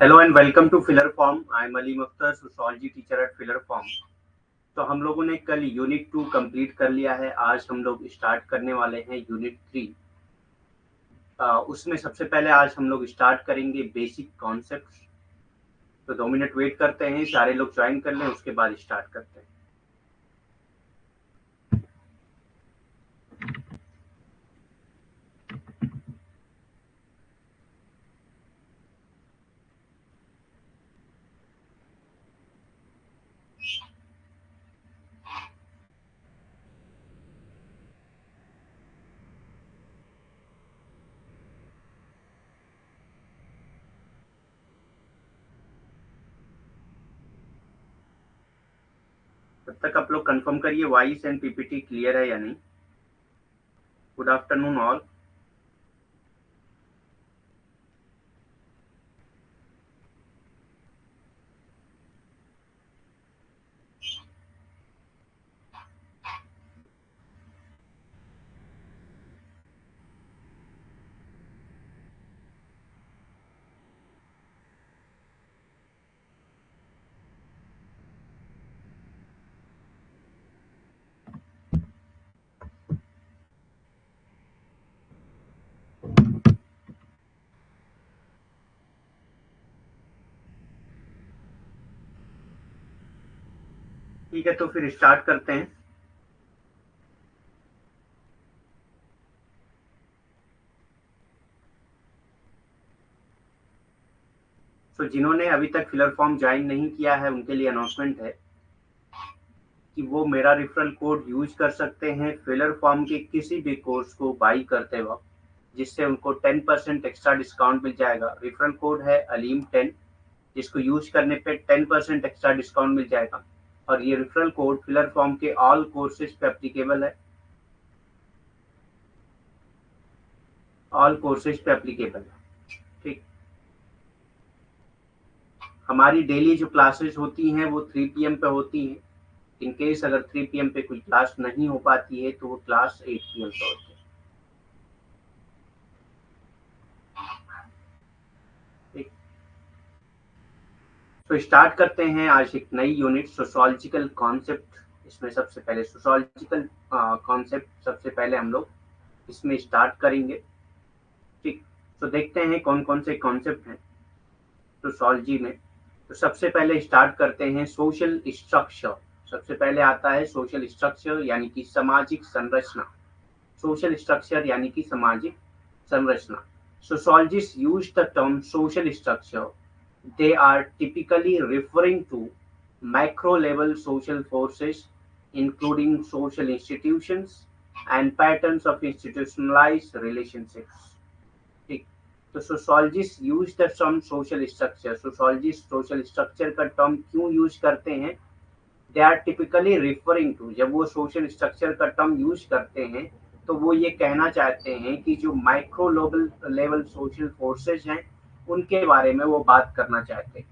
Hello and welcome to filler form. I am Aleem Akhtar, sociology teacher at filler form. तो हम लोगों ने कल यूनिट 2 कंप्लीट कर लिया है। आज हम लोग स्टार्ट करने वाले हैं यूनिट 3। उसमें सबसे पहले आज हम लोग स्टार्ट करेंगे बेसिक कॉन्सेप्ट्स। तो 2 मिनट वेट करते हैं, सारे लोग ज्वाइन कर लें, उसके बाद स्टार्ट करते हैं। तब तक आप लोग कंफर्म करिए वॉइस एंड पीपीटी क्लियर है या नहीं। Good afternoon all. ठीक है, तो फिर स्टार्ट करते हैं। तो जिन्होंने अभी तक फिलर फॉर्म ज्वाइन नहीं किया है उनके लिए अनाउंसमेंट है कि वो मेरा रेफरल कोड यूज कर सकते हैं फिलर फॉर्म के किसी भी कोर्स को बाई करते वक्त, जिससे उनको 10% एक्स्ट्रा डिस्काउंट मिल जाएगा। रेफरल कोड है अलीम10, जिसको यूज करने पे 10% एक्स्ट्रा डिस्काउंट मिल जाएगा। और ये रेफरल कोड फिलर फॉर्म के ऑल कोर्सेज पे एप्लीकेबल है। ऑल कोर्सेज पे एप्लीकेबल है। ठीक। हमारी डेली जो क्लासेस होती हैं वो 3 PM पे होती हैं। इन केस अगर 3 PM पे कोई क्लास नहीं हो पाती है तो वो क्लास 8 PM पे होती है। ठीक। तो स्टार्ट करते हैं आज एक नई यूनिट, सोशियोलॉजिकल कॉन्सेप्ट। इसमें सबसे पहले सोशियोलॉजिकल कॉन्सेप्ट सबसे पहले हम लोग इसमें स्टार्ट करेंगे। ठीक। तो देखते हैं कौन कौन से कॉन्सेप्ट हैं सोशियोलॉजी में। तो सबसे पहले स्टार्ट करते हैं सोशल स्ट्रक्चर। सबसे पहले आता है सोशल स्ट्रक्चर यानी कि सामाजिक संरचना। सोशल स्ट्रक्चर यानी कि सामाजिक संरचना। Sociologists use the term social structure. They are typically referring to macro-level social forces, including social institutions and patterns of institutionalized relationships. ठीक। तो sociologist use the term social structure. Sociologist social structure का term क्यों use करते हैं? They are typically referring to, जब वो social structure का term use करते हैं तो वो ये कहना चाहते हैं कि जो माइक्रो लेवल सोशल फोर्सेज हैं उनके बारे में वो बात करना चाहते हैं।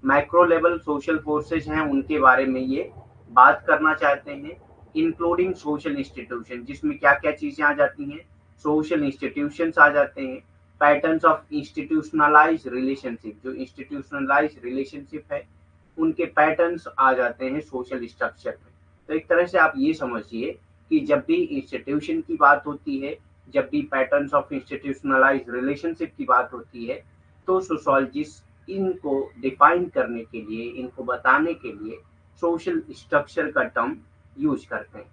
माइक्रो लेवल सोशल फोर्सेज हैं उनके बारे में ये बात करना चाहते हैं, इंक्लूडिंग सोशल इंस्टीट्यूशन, जिसमें क्या क्या चीजें आ जाती हैं? सोशल इंस्टीट्यूशंस आ जाते हैं। पैटर्न्स ऑफ इंस्टीट्यूशनलाइज रिलेशनशिप, जो इंस्टीट्यूशनलाइज रिलेशनशिप है उनके पैटर्न्स आ जाते हैं सोशल स्ट्रक्चर में। तो एक तरह से आप ये समझिए कि जब भी इंस्टीट्यूशन की बात होती है, जब भी पैटर्न्स ऑफ इंस्टीट्यूशनलाइज रिलेशनशिप की बात होती है, तो सोशोलॉजिस्ट इनको डिफाइन करने के लिए, इनको बताने के लिए सोशल स्ट्रक्चर का टर्म यूज करते हैं।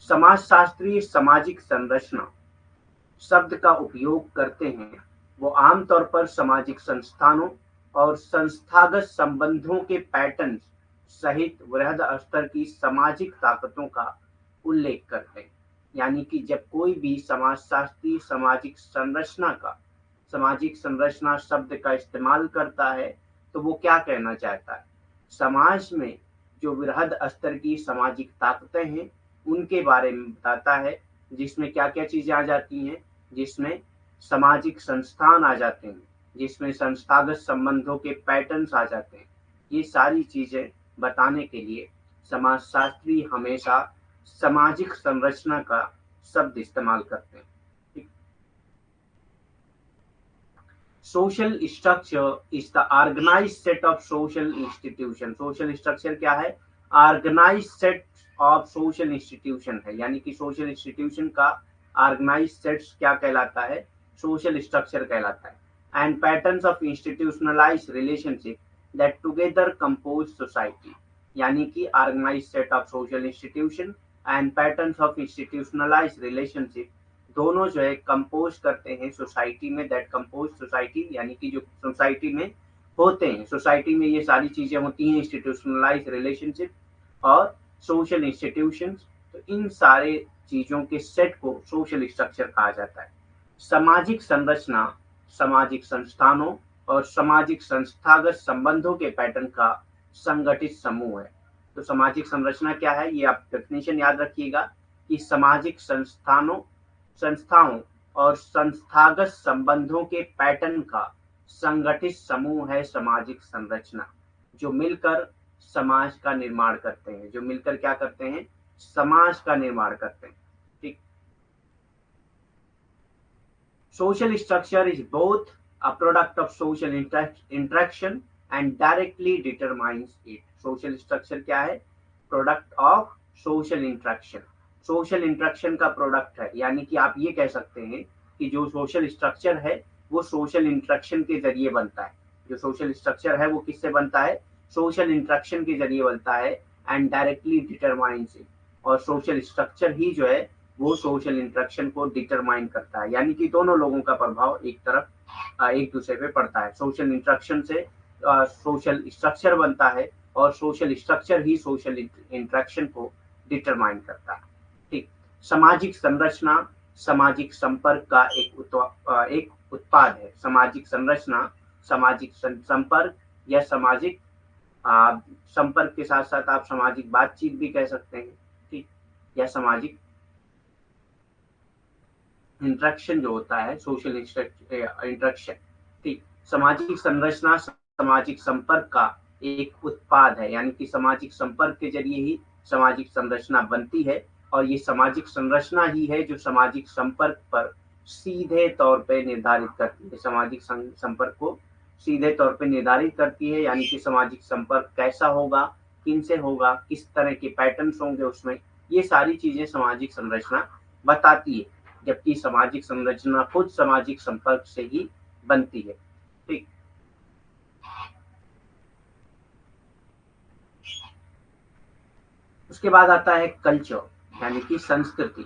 समाजशास्त्री सामाजिक संरचना शब्द का उपयोग करते हैं, वो आमतौर पर सामाजिक संस्थानों और संस्थागत संबंधों के पैटर्न सहित वृहद स्तर की सामाजिक ताकतों का उल्लेख करते हैं। यानी कि जब कोई भी समाजशास्त्री सामाजिक संरचना शब्द का इस्तेमाल करता है तो वो क्या कहना चाहता है? समाज में जो वृहद स्तर की सामाजिक ताकतें हैं उनके बारे में बताता है, जिसमें क्या क्या चीजें आ जाती हैं? जिसमें सामाजिक संस्थान आ जाते हैं, जिसमें संस्थागत संबंधों के पैटर्न्स आ जाते हैं। ये सारी चीजें बताने के लिए समाजशास्त्री हमेशा सामाजिक संरचना का शब्द इस्तेमाल करते हैं। Social structure is the organised set of social institution. Social structure क्या है? Organised set of social institution है, यानी कि सोशल इंस्टीट्यूशन का ऑर्गेनाइज्ड सेट क्या कहलाता है? सोशल स्ट्रक्चर कहलाता है। And patterns of institutionalised relationship that together compose society, यानी कि organised set of social institution and patterns of institutionalised relationship दोनों जो है कंपोज करते हैं सोसाइटी में, दैट कंपोज सोसाइटी, यानी कि जो सोसाइटी में होते हैं, सोसाइटी में ये सारी चीजें होती हैं, इंस्टीट्यूशनलाइज रिलेशनशिप और सोशल इंस्टीट्यूशंस। तो इन सारे चीजों के सेट को सोशल स्ट्रक्चर कहा जाता है। सामाजिक संरचना सामाजिक संस्थानों और सामाजिक संस्थागत संबंधों के पैटर्न का संगठित समूह है। तो सामाजिक संरचना क्या है, ये आप डेफिनेशन याद रखिएगा कि सामाजिक संस्थाओं और संस्थागत संबंधों के पैटर्न का संगठित समूह है सामाजिक संरचना, जो मिलकर समाज का निर्माण करते हैं, जो मिलकर क्या करते हैं? समाज का निर्माण करते हैं। ठीक। Social structure is both a product of social interaction and directly determines it. Social structure क्या है? Product of social interaction, social interaction का प्रोडक्ट है, यानी कि आप ये कह सकते हैं कि जो सोशल स्ट्रक्चर है वो सोशल इंटरेक्शन के जरिए बनता है। जो सोशल स्ट्रक्चर है वो किससे बनता है? सोशल इंटरेक्शन के जरिए बनता है। एंड डायरेक्टली डिटरमाइंस इट, और सोशल स्ट्रक्चर ही जो है वो सोशल इंटरेक्शन को डिटरमाइन करता है, यानी कि दोनों लोगों का प्रभाव एक तरफ एक दूसरे पे पड़ता है। सोशल इंटरेक्शन से सोशल स्ट्रक्चर बनता है और सोशल स्ट्रक्चर ही सोशल इंटरेक्शन को डिटरमाइन करता है। ठीक। सामाजिक संरचना सामाजिक संपर्क का एक उत्पाद है। सामाजिक संरचना सामाजिक संपर्क या सामाजिक संपर्क के साथ साथ आप सामाजिक बातचीत भी कह सकते हैं। ठीक। या सामाजिक इंटरेक्शन जो होता है, सोशल इंटरेक्शन। ठीक। सामाजिक संरचना सामाजिक संपर्क का एक उत्पाद है, यानी कि सामाजिक संपर्क के जरिए ही सामाजिक संरचना बनती है, और ये सामाजिक संरचना ही है जो सामाजिक संपर्क पर सीधे तौर पे निर्धारित करती है, सामाजिक संपर्क को सीधे तौर पे निर्धारित करती है, यानी कि सामाजिक संपर्क कैसा होगा, किनसे होगा, किस तरह के पैटर्न्स होंगे उसमें, ये सारी चीजें सामाजिक संरचना बताती है, जबकि सामाजिक संरचना खुद सामाजिक संपर्क से ही बनती है। ठीक। उसके बाद आता है कल्चर, यानी कि संस्कृति।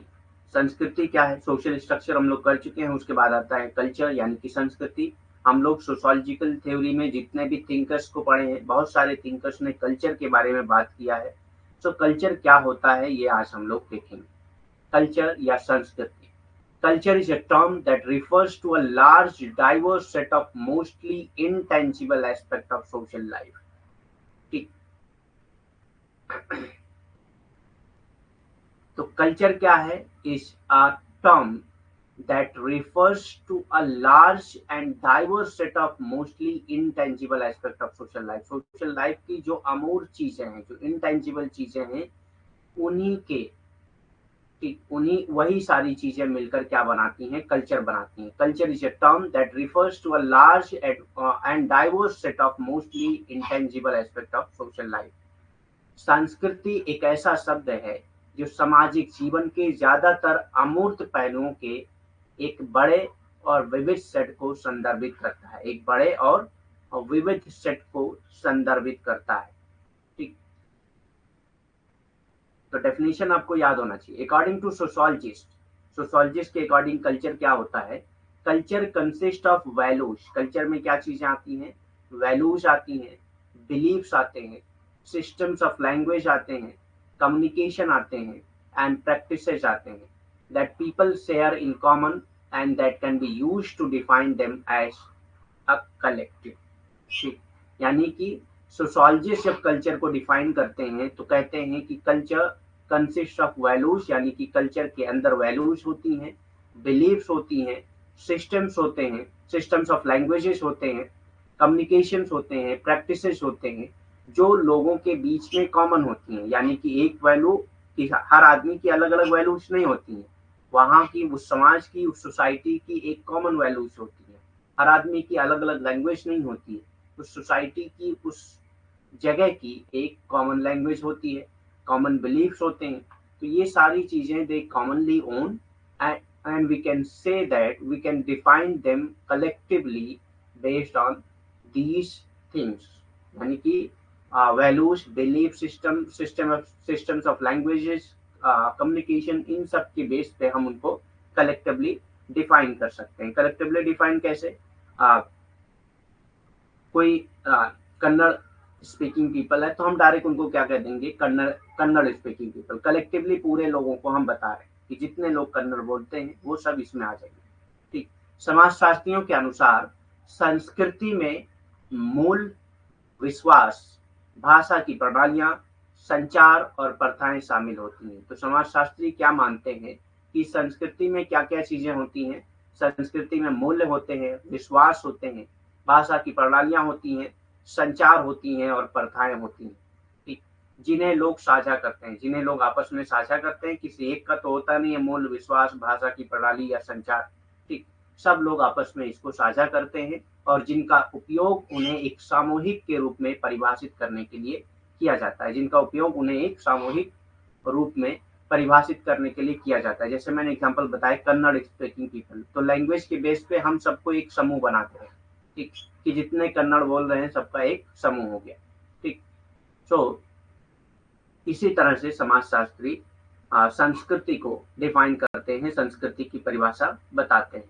संस्कृति क्या है? सोशल स्ट्रक्चर हम लोग कर चुके हैं। उसके बाद आता है कल्चर, यानी कि संस्कृति। हम लोग सोशियोलॉजिकल थ्योरी में जितने भी थिंकर्स को पढ़े हैं, बहुत सारे थिंकर्स ने कल्चर के बारे में बात किया है। तो कल्चर क्या होता है ये आज हम लोग देखेंगे। कल्चर या संस्कृति। Culture is a term that refers to a large, diverse set of mostly intangible aspects of social life. ठीक। तो कल्चर क्या है? Is a term that refers to a large and diverse set of mostly intangible aspects of social life. Social life की जो अमूर्त चीजें हैं, जो intangible चीजें हैं, उन्हीं वही सारी चीजें मिलकर क्या बनाती हैं? कल्चर बनाती हैं। Culture is a term that refers to a large and diverse set of mostly intangible aspect of social life. संस्कृति एक ऐसा शब्द है जो सामाजिक जीवन के ज्यादातर अमूर्त पहलुओं के एक बड़े और विविध सेट को संदर्भित करता है, एक बड़े और विविध सेट को संदर्भित करता है। तो डेफिनेशन आपको याद होना चाहिए। अकॉर्डिंग टू सोशियोलॉजिस्ट के अकॉर्डिंग कल्चर क्या होता है? Culture consist of values. Culture में क्या चीजें आती हैं? वैल्यूज आती हैं, बिलीव्स आते हैं, सिस्टम्स ऑफ लैंग्वेज आते हैं, कम्युनिकेशन आते हैं, एंड प्रैक्टिसेस आते हैं that people share in common and that can be used to define them as a collective. ठीक। यानी कि सोशियोलॉजिस्ट जब कल्चर को डिफाइन करते हैं तो कहते हैं कि कल्चर कंसिस्ट ऑफ वैल्यूज, यानी कि कल्चर के अंदर वैल्यूज होती हैं, बिलीव्स होती हैं, सिस्टम्स होते हैं, सिस्टम्स ऑफ लैंग्वेजेस होते हैं, कम्युनिकेशंस होते हैं, प्रैक्टिसेस होते हैं, जो लोगों के बीच में कॉमन होती हैं, यानी कि एक वैल्यू की हर आदमी की अलग अलग वैल्यूज नहीं होती हैं, वहाँ की उस समाज की, उस सोसाइटी की एक कॉमन वैल्यूज होती है। हर आदमी की अलग अलग लैंग्वेज नहीं होती है, उस सोसाइटी की, उस जगह की एक कॉमन लैंग्वेज होती है, कॉमन बिलीफ्स होते हैं। तो ये सारी चीजें they commonly own, and we can say that we can define them collectively based on these things, यानी कि values, belief system, systems of languages, communication, इन सब के बेस पे हम उनको कलेक्टिवली डिफाइन कर सकते हैं। कलेक्टिवली डिफाइन कैसे? uh, कोई कन्नड़ स्पीकिंग पीपल है तो हम डायरेक्ट उनको क्या कह देंगे? Kannada, Kannada speaking people. Collectively पूरे लोगों को हम बता रहे हैं कि जितने लोग कन्नड़ बोलते हैं वो सब इसमें आ जाएंगे। ठीक। समाजशास्त्रियों के अनुसार संस्कृति में मूल विश्वास, भाषा की प्रणालियां, संचार और प्रथाएं शामिल होती हैं। तो समाजशास्त्री क्या मानते हैं कि संस्कृति में क्या क्या चीजें होती हैं? संस्कृति में मूल्य होते हैं, विश्वास होते हैं, भाषा की प्रणालियां होती हैं, संचार होती हैं और प्रथाएं होती हैं। ठीक। जिन्हें लोग साझा करते हैं, जिन्हें लोग आपस में साझा करते हैं, किसी एक का तो होता नहीं है मूल, विश्वास, भाषा की प्रणाली या संचार। ठीक। सब लोग आपस में इसको साझा करते हैं और जिनका उपयोग उन्हें एक सामूहिक के रूप में परिभाषित करने के लिए किया जाता है, जिनका उपयोग उन्हें एक सामूहिक रूप में परिभाषित करने के लिए किया जाता है। जैसे मैंने एग्जांपल बताया कन्नड़ स्पीकिंग पीपल, तो लैंग्वेज के बेस पे हम सबको एक समूह बनाते हैं। ठीक। कि जितने कन्नड़ बोल रहे हैं सबका एक समूह हो गया। ठीक। सो इसी तरह से समाजशास्त्री संस्कृति को डिफाइन करते हैं, संस्कृति की परिभाषा बताते हैं।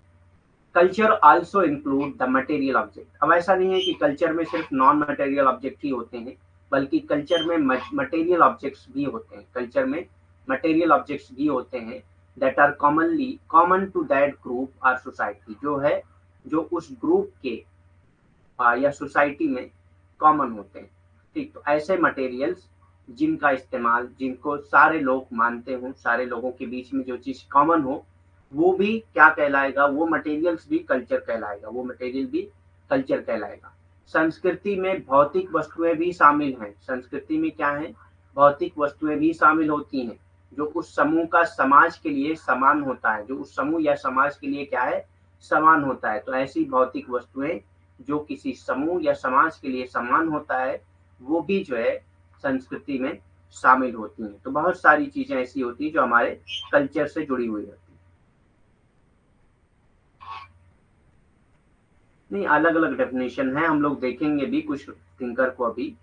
Culture also include the material object. अब ऐसा नहीं है कि कल्चर में सिर्फ नॉन मटेरियल ऑब्जेक्ट ही होते हैं, बल्कि कल्चर में मटेरियल ऑब्जेक्ट्स भी होते हैं। कल्चर में मटेरियल ऑब्जेक्ट्स भी होते हैं that are common to that group और सोसाइटी, जो है जो उस ग्रुप के या सोसाइटी में कॉमन होते हैं। ठीक। तो ऐसे मटेरियल्स जिनका इस्तेमाल, जिनको सारे लोग मानते हों, सारे लोगों के बीच में जो चीज कॉमन हो, वो भी क्या कहलाएगा? वो मटेरियल्स भी कल्चर कहलाएगा, वो मटेरियल भी कल्चर कहलाएगा। संस्कृति में भौतिक वस्तुएं भी शामिल हैं। संस्कृति में क्या है? भौतिक वस्तुएं भी शामिल होती हैं जो उस समूह का समाज के लिए समान होता है, जो उस समूह या समाज के लिए क्या है? समान होता है। तो ऐसी भौतिक वस्तुएं जो किसी समूह या समाज के लिए समान होता है, वो भी जो है संस्कृति में शामिल होती हैं। तो बहुत सारी चीजें ऐसी होती हैं जो हमारे कल्चर से जुड़ी हुई होती है। नहीं, अलग अलग डेफिनेशन है, हम लोग देखेंगे भी कुछ थिंकर को अभी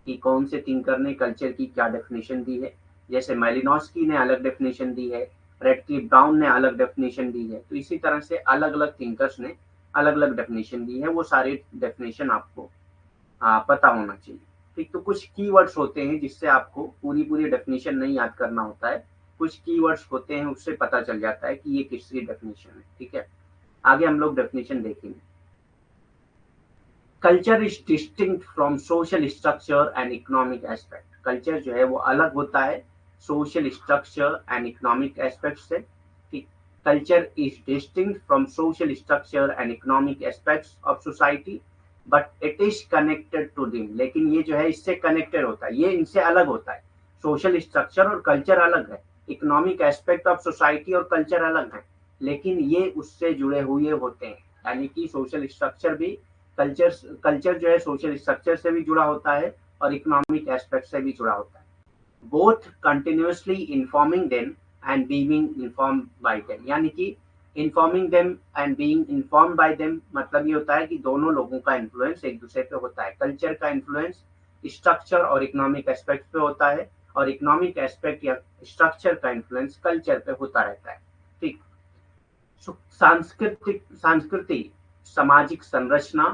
कि कौन से थिंकर ने कल्चर की क्या डेफिनेशन दी है। जैसे मेलिनोस्की ने अलग डेफिनेशन दी है, रेडक्लिफ ब्राउन ने अलग डेफिनेशन दी है। तो इसी तरह से अलग अलग थिंकर्स ने अलग अलग डेफिनेशन दी है। वो सारे डेफिनेशन आपको पता होना चाहिए। ठीक। तो कुछ कीवर्ड्स होते हैं जिससे आपको पूरी पूरी डेफिनेशन नहीं याद करना होता है, कुछ कीवर्ड्स होते हैं उससे पता चल जाता है कि ये किसकी डेफिनेशन है। ठीक है, आगे हम लोग डेफिनेशन देखेंगे। Culture is distinct from social structure and economic aspect. Culture जो है वो अलग होता है social structure and economic aspect से। ठीक। Culture is distinct from social structure and economic aspects of society but it is connected to them. लेकिन ये जो है इससे कनेक्टेड होता है, ये इनसे अलग होता है। सोशल स्ट्रक्चर और कल्चर अलग है, इकोनॉमिक एस्पेक्ट ऑफ सोसाइटी और कल्चर अलग है, लेकिन ये उससे जुड़े हुए होते हैं। यानी कि सोशल स्ट्रक्चर भी कल्चर जो है सोशल स्ट्रक्चर से भी जुड़ा होता है और इकोनॉमिक एस्पेक्ट से भी जुड़ा होता है। Both continuously informing them and being informed bye them. यानी कि informing them and being informed bye them मतलब ये होता है कि दोनों लोगों का इन्फ्लुएंस एक दूसरे पे होता है। कल्चर का इन्फ्लुएंस स्ट्रक्चर और इकोनॉमिक एस्पेक्ट पे होता है और इकोनॉमिक एस्पेक्ट या स्ट्रक्चर का इन्फ्लुएंस कल्चर पे होता रहता है। ठीक। संस्कृति सामाजिक संरचना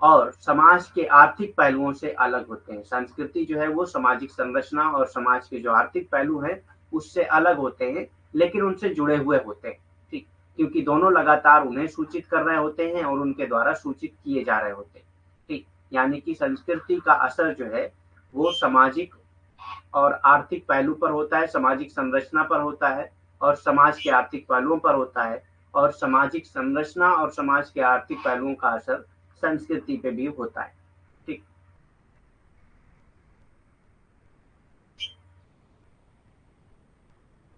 और समाज के आर्थिक पहलुओं से अलग होते हैं। संस्कृति जो है वो सामाजिक संरचना और समाज के जो आर्थिक पहलू हैं उससे अलग होते हैं, लेकिन उनसे जुड़े हुए होते हैं। ठीक। क्योंकि दोनों लगातार उन्हें सूचित कर रहे होते हैं और उनके द्वारा सूचित किए जा रहे होते हैं। ठीक। यानी कि संस्कृति का असर जो है वो सामाजिक और आर्थिक पहलू पर होता है, सामाजिक संरचना पर होता है और समाज के आर्थिक पहलुओं पर होता है, और सामाजिक संरचना और समाज के आर्थिक पहलुओं का असर संस्कृति पे भी होता है। ठीक।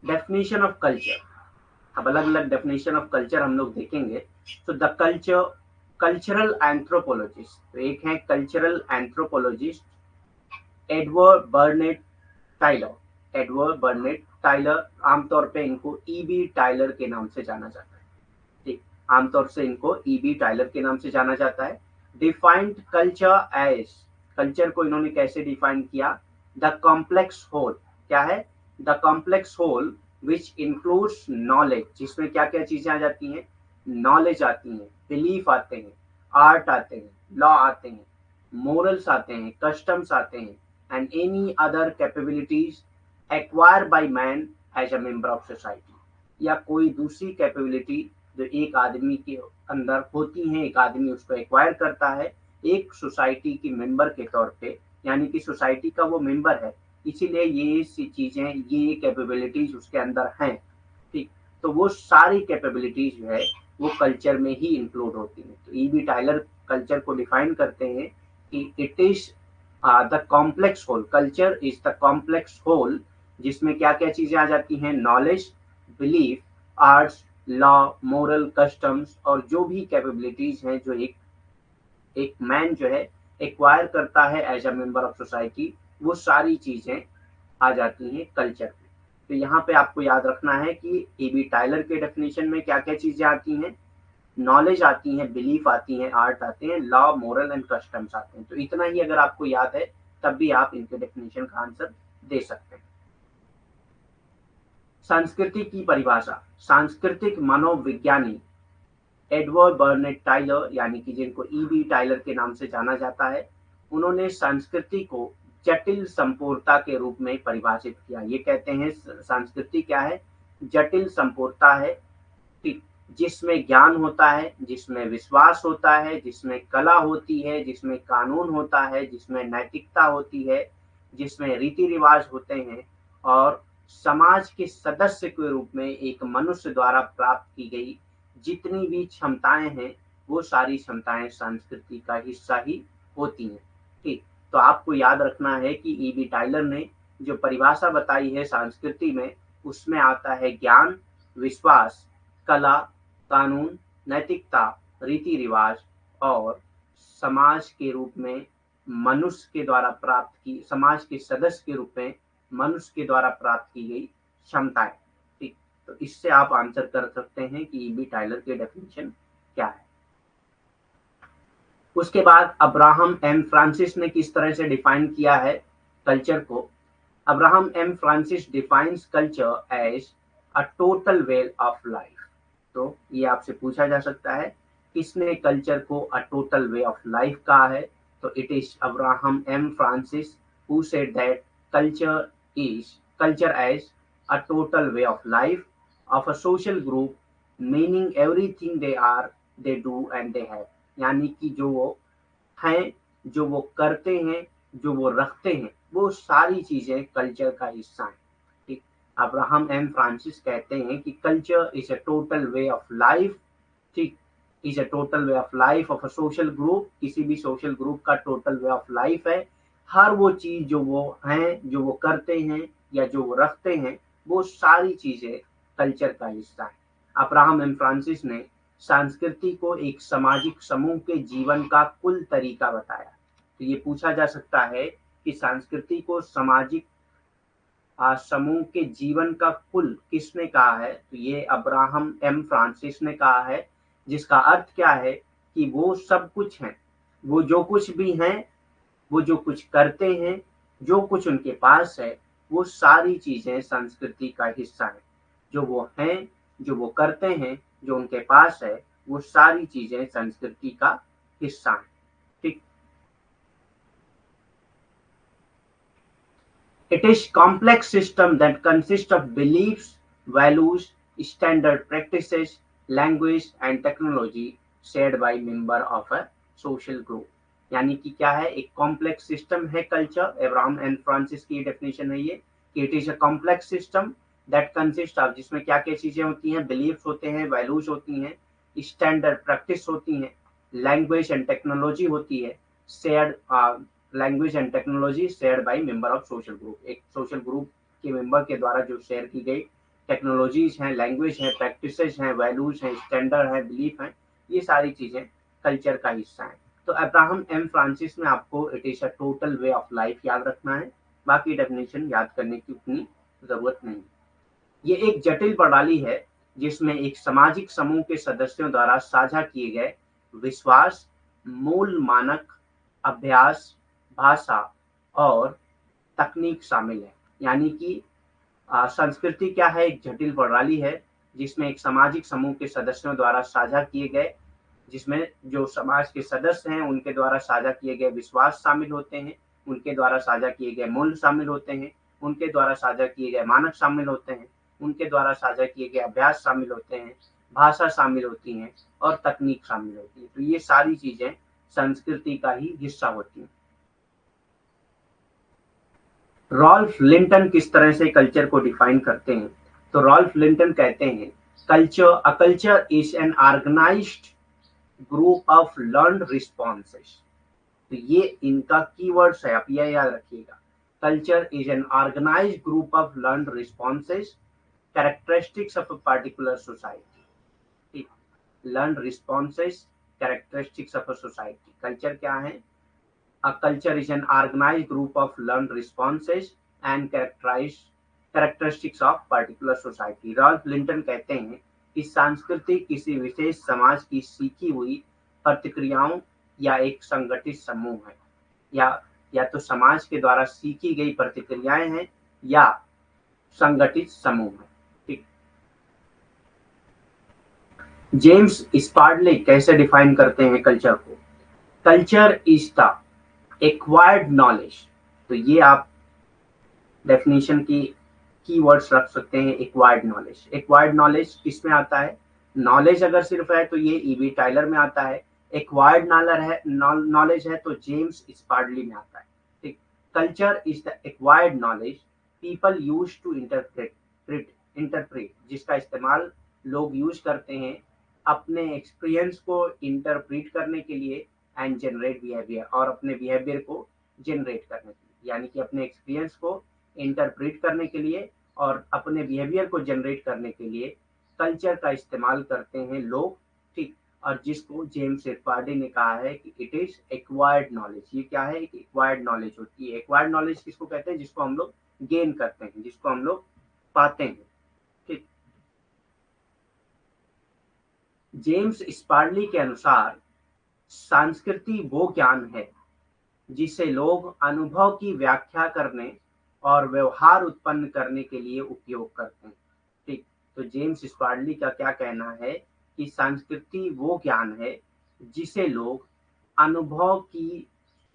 Definition of culture. अब अलग अलग डेफिनेशन ऑफ कल्चर हम लोग देखेंगे। तो द कल्चर कल्चरल एंथ्रोपोलॉजिस्ट, तो एक है cultural anthropologist Edward Burnett Tylor. Edward Burnett Tylor, आमतौर पे इनको ईबी टाइलर के नाम से जाना जाता है। ठीक, आमतौर से इनको ईबी टाइलर के नाम से जाना जाता है। डिफाइंड कल्चर एज, कल्चर को इन्होंने कैसे डिफाइन किया? द कॉम्प्लेक्स होल, क्या है? The complex whole which includes knowledge, जिसमें क्या क्या चीजें आ जाती हैं? नॉलेज आती हैं, बिलीफ आते हैं, आर्ट आते हैं, लॉ आते हैं, मोरल्स आते हैं, कस्टम्स आते हैं, and any other capabilities acquire by man as a member of society, या कोई दूसरी कैपेबिलिटी जो एक आदमी के अंदर होती हैं, एक आदमी उसको एक्वायर करता है एक सोसाइटी के मेंबर के तौर पे, यानी कि सोसाइटी का वो मेंबर है, इसीलिए ये चीजें, ये कैपेबिलिटीज उसके अंदर हैं। ठीक, तो वो सारी कैपेबिलिटीज जो है वो कल्चर में ही इंक्लूड होती हैं। तो ईबी टाइलर कल्चर को डिफाइन करते हैं कि it is the complex whole, culture is the complex whole, जिसमें क्या क्या चीजें आ जाती हैं? Knowledge, belief, arts, law, moral, customs, और जो भी कैपेबिलिटीज हैं जो एक एक मैन जो है एक्वायर करता है as a member of society, वो सारी चीजें आ जाती हैं कल्चर में। तो यहाँ पे आपको याद रखना है कि ईबी टाइलर के डेफिनेशन में क्या क्या चीजें आती हैं? नॉलेज आती हैं, बिलीफ आती हैं, आर्ट आते हैं, लॉ, मोरल एंड कस्टम्स आते हैं। तो इतना ही अगर आपको याद है तब भी आप इनके डेफिनेशन का आंसर दे सकते हैं। संस्कृति की परिभाषा, सांस्कृतिक मनोविज्ञानी एडवर्ड बर्नेट टाइलर, यानी कि जिनको ईबी टाइलर के नाम से जाना जाता है, उन्होंने संस्कृति को जटिल संपूर्णता के रूप में परिभाषित किया। ये कहते हैं संस्कृति क्या है? जटिल संपूर्णता है, जिसमें ज्ञान होता है, जिसमें विश्वास होता है, जिसमें कला होती है, जिसमें कानून होता है, जिसमें नैतिकता होती है, जिसमें रीति रिवाज होते हैं, और समाज के सदस्य के रूप में एक मनुष्य द्वारा प्राप्त की गई जितनी भी क्षमताएं हैं, वो सारी क्षमताएं संस्कृति का हिस्सा ही होती हैं। ठीक, तो आपको याद रखना है कि ईबी टाइलर ने जो परिभाषा बताई है संस्कृति में, उसमें आता है ज्ञान, विश्वास, कला, कानून, नैतिकता, रीति रिवाज, और समाज के रूप में मनुष्य के द्वारा प्राप्त की, समाज के सदस्य के रूप में मनुष्य के द्वारा प्राप्त की गई क्षमताएं। ठीक, तो इससे आप आंसर कर सकते हैं कि ईबी टाइलर के डेफिनेशन क्या है। उसके बाद अब्राहम एम फ्रांसिस ने किस तरह से डिफाइन किया है कल्चर को? Abraham M Francis defines culture as a total way of life. तो ये आपसे पूछा जा सकता है किसने कल्चर को a total way of life कहा है? तो it is Abraham M Francis who said that culture as a total way of life of a social group, meaning everything they do and they have, यानी कि जो वो हैं, जो वो करते हैं, जो वो रखते हैं, वो सारी चीजें कल्चर का हिस्सा हैं। ठीक, अब्राहम एम फ्रांसिस कहते हैं कि culture is a total way of life. ठीक, is a total way of life of a social group, किसी भी सोशल ग्रुप का टोटल वे ऑफ लाइफ है। हर वो चीज जो वो हैं, जो वो करते हैं या जो वो रखते हैं, वो सारी चीजें कल्चर का हिस्सा है। अब्राहम एम फ्रांसिस ने संस्कृति को एक सामाजिक समूह के जीवन का कुल तरीका बताया। तो ये पूछा जा सकता है कि संस्कृति को सामाजिक समूह के जीवन का कुल किसने कहा है? तो ये अब्राहम एम फ्रांसिस ने कहा है, जिसका अर्थ क्या है कि वो सब कुछ हैं, वो जो कुछ भी हैं, वो जो कुछ करते हैं, जो कुछ उनके पास है, वो सारी चीजें संस्कृति का हिस्सा है। जो वो हैं, जो वो करते हैं, जो उनके पास है, वो सारी चीजें संस्कृति का हिस्सा है। ठीक, it is complex system that consists of beliefs, values, standard practices, language and technology shared by member of a social group। यानी कि क्या है? एक कॉम्प्लेक्स सिस्टम है कल्चर। एब्राहम एंड फ्रांसिस की डेफिनेशन है ये कि it is a complex system that consist of, जिसमें क्या क्या चीजें होती हैं? बिलीफ्स होते हैं, वैल्यूज होती हैं, स्टैंडर्ड प्रैक्टिस होती हैं, लैंग्वेज एंड टेक्नोलॉजी होती है, shared language and technology shared by member of social group. एक सोशल ग्रुप के मेंबर के द्वारा जो शेयर की गई टेक्नोलॉजीज हैं, लैंग्वेज है, प्रैक्टिसेस हैं, वैल्यूज हैं, स्टैंडर्ड है, बिलीफ है, ये सारी चीजें कल्चर का हिस्सा है। तो अब्राहम एम फ्रांसिस में आपको it is a total way of life याद रखना है, बाकी डेफिनेशन याद करने की उतनी जरूरत नहीं। ये एक जटिल प्रणाली है जिसमें एक सामाजिक समूह के सदस्यों द्वारा साझा किए गए विश्वास, मूल मानक, अभ्यास, भाषा और तकनीक शामिल है। यानी कि संस्कृति क्या है? एक जटिल प्रणाली है जिसमें एक सामाजिक समूह के सदस्यों द्वारा साझा किए गए, जिसमें जो समाज के सदस्य हैं उनके द्वारा साझा किए गए विश्वास शामिल होते हैं, उनके द्वारा साझा किए गए मूल्य शामिल होते हैं, उनके द्वारा साझा किए गए मानक शामिल होते हैं, उनके द्वारा साझा किए गए अभ्यास शामिल होते हैं, भाषा शामिल होती हैं और तकनीक शामिल होती है। तो ये सारी चीजें संस्कृति का ही हिस्सा होती हैं। रॉल्फ लिंटन किस तरह से कल्चर को डिफाइन करते हैं? तो रॉल्फ लिंटन कहते हैं a culture is an organised group of learned responses. तो ये इनका कीवर्ड्स है, आप ये याद रखिएगा। Culture is an organised group of learned responses characteristics of a particular society. Learned responses characteristics of a society. Culture क्या है? A culture is an organized group of learned responses and characteristics of particular society. Ralph Linton कहते हैं कि संस्कृति किसी विशेष समाज की सीखी हुई प्रतिक्रियाओं या एक संगठित समूह है, या तो समाज के द्वारा सीखी गई प्रतिक्रियाएं हैं या संगठित समूह है। ठीक। जेम्स स्पार्डले कैसे डिफाइन करते हैं कल्चर को? Culture is the acquired knowledge. तो ये आप डेफिनेशन की कीवर्ड्स रख सकते हैं। एक्वायर्ड नॉलेज, एक्वायर्ड नॉलेज किस में आता है? नॉलेज अगर सिर्फ है तो ये ईबी टाइलर में आता है। एक्वायर्ड नॉलेज है तो जेम्स स्पार्डली में आता है। ठीक। Culture is the acquired knowledge people use to interpret, जिसका इस्तेमाल लोग यूज करते हैं अपने एक्सपीरियंस को इंटरप्रेट करने के लिए एंड जनरेट बिहेवियर, और अपने बिहेवियर को जनरेट करने के लिए, यानी कि अपने एक्सपीरियंस को इंटरप्रेट करने के लिए और अपने बिहेवियर को जनरेट करने के लिए कल्चर का इस्तेमाल करते हैं लोग। ठीक। और जिसको जेम्स स्पार्डी ने कहा है कि इट इज एक्वायर्ड नॉलेज। ये क्या है? एक एक्वायर्ड नॉलेज होती है। एक्वायर्ड नॉलेज किसको कहते हैं? जिसको हम लोग गेन करते हैं, जिसको हम लोग पाते हैं। ठीक। जेम्स स्पार्डली के अनुसार संस्कृति वो ज्ञान है जिसे लोग अनुभव की व्याख्या करने और व्यवहार उत्पन्न करने के लिए उपयोग करते हैं। ठीक। तो जेम्स स्पार्डली का क्या कहना है कि संस्कृति वो ज्ञान है जिसे लोग अनुभव की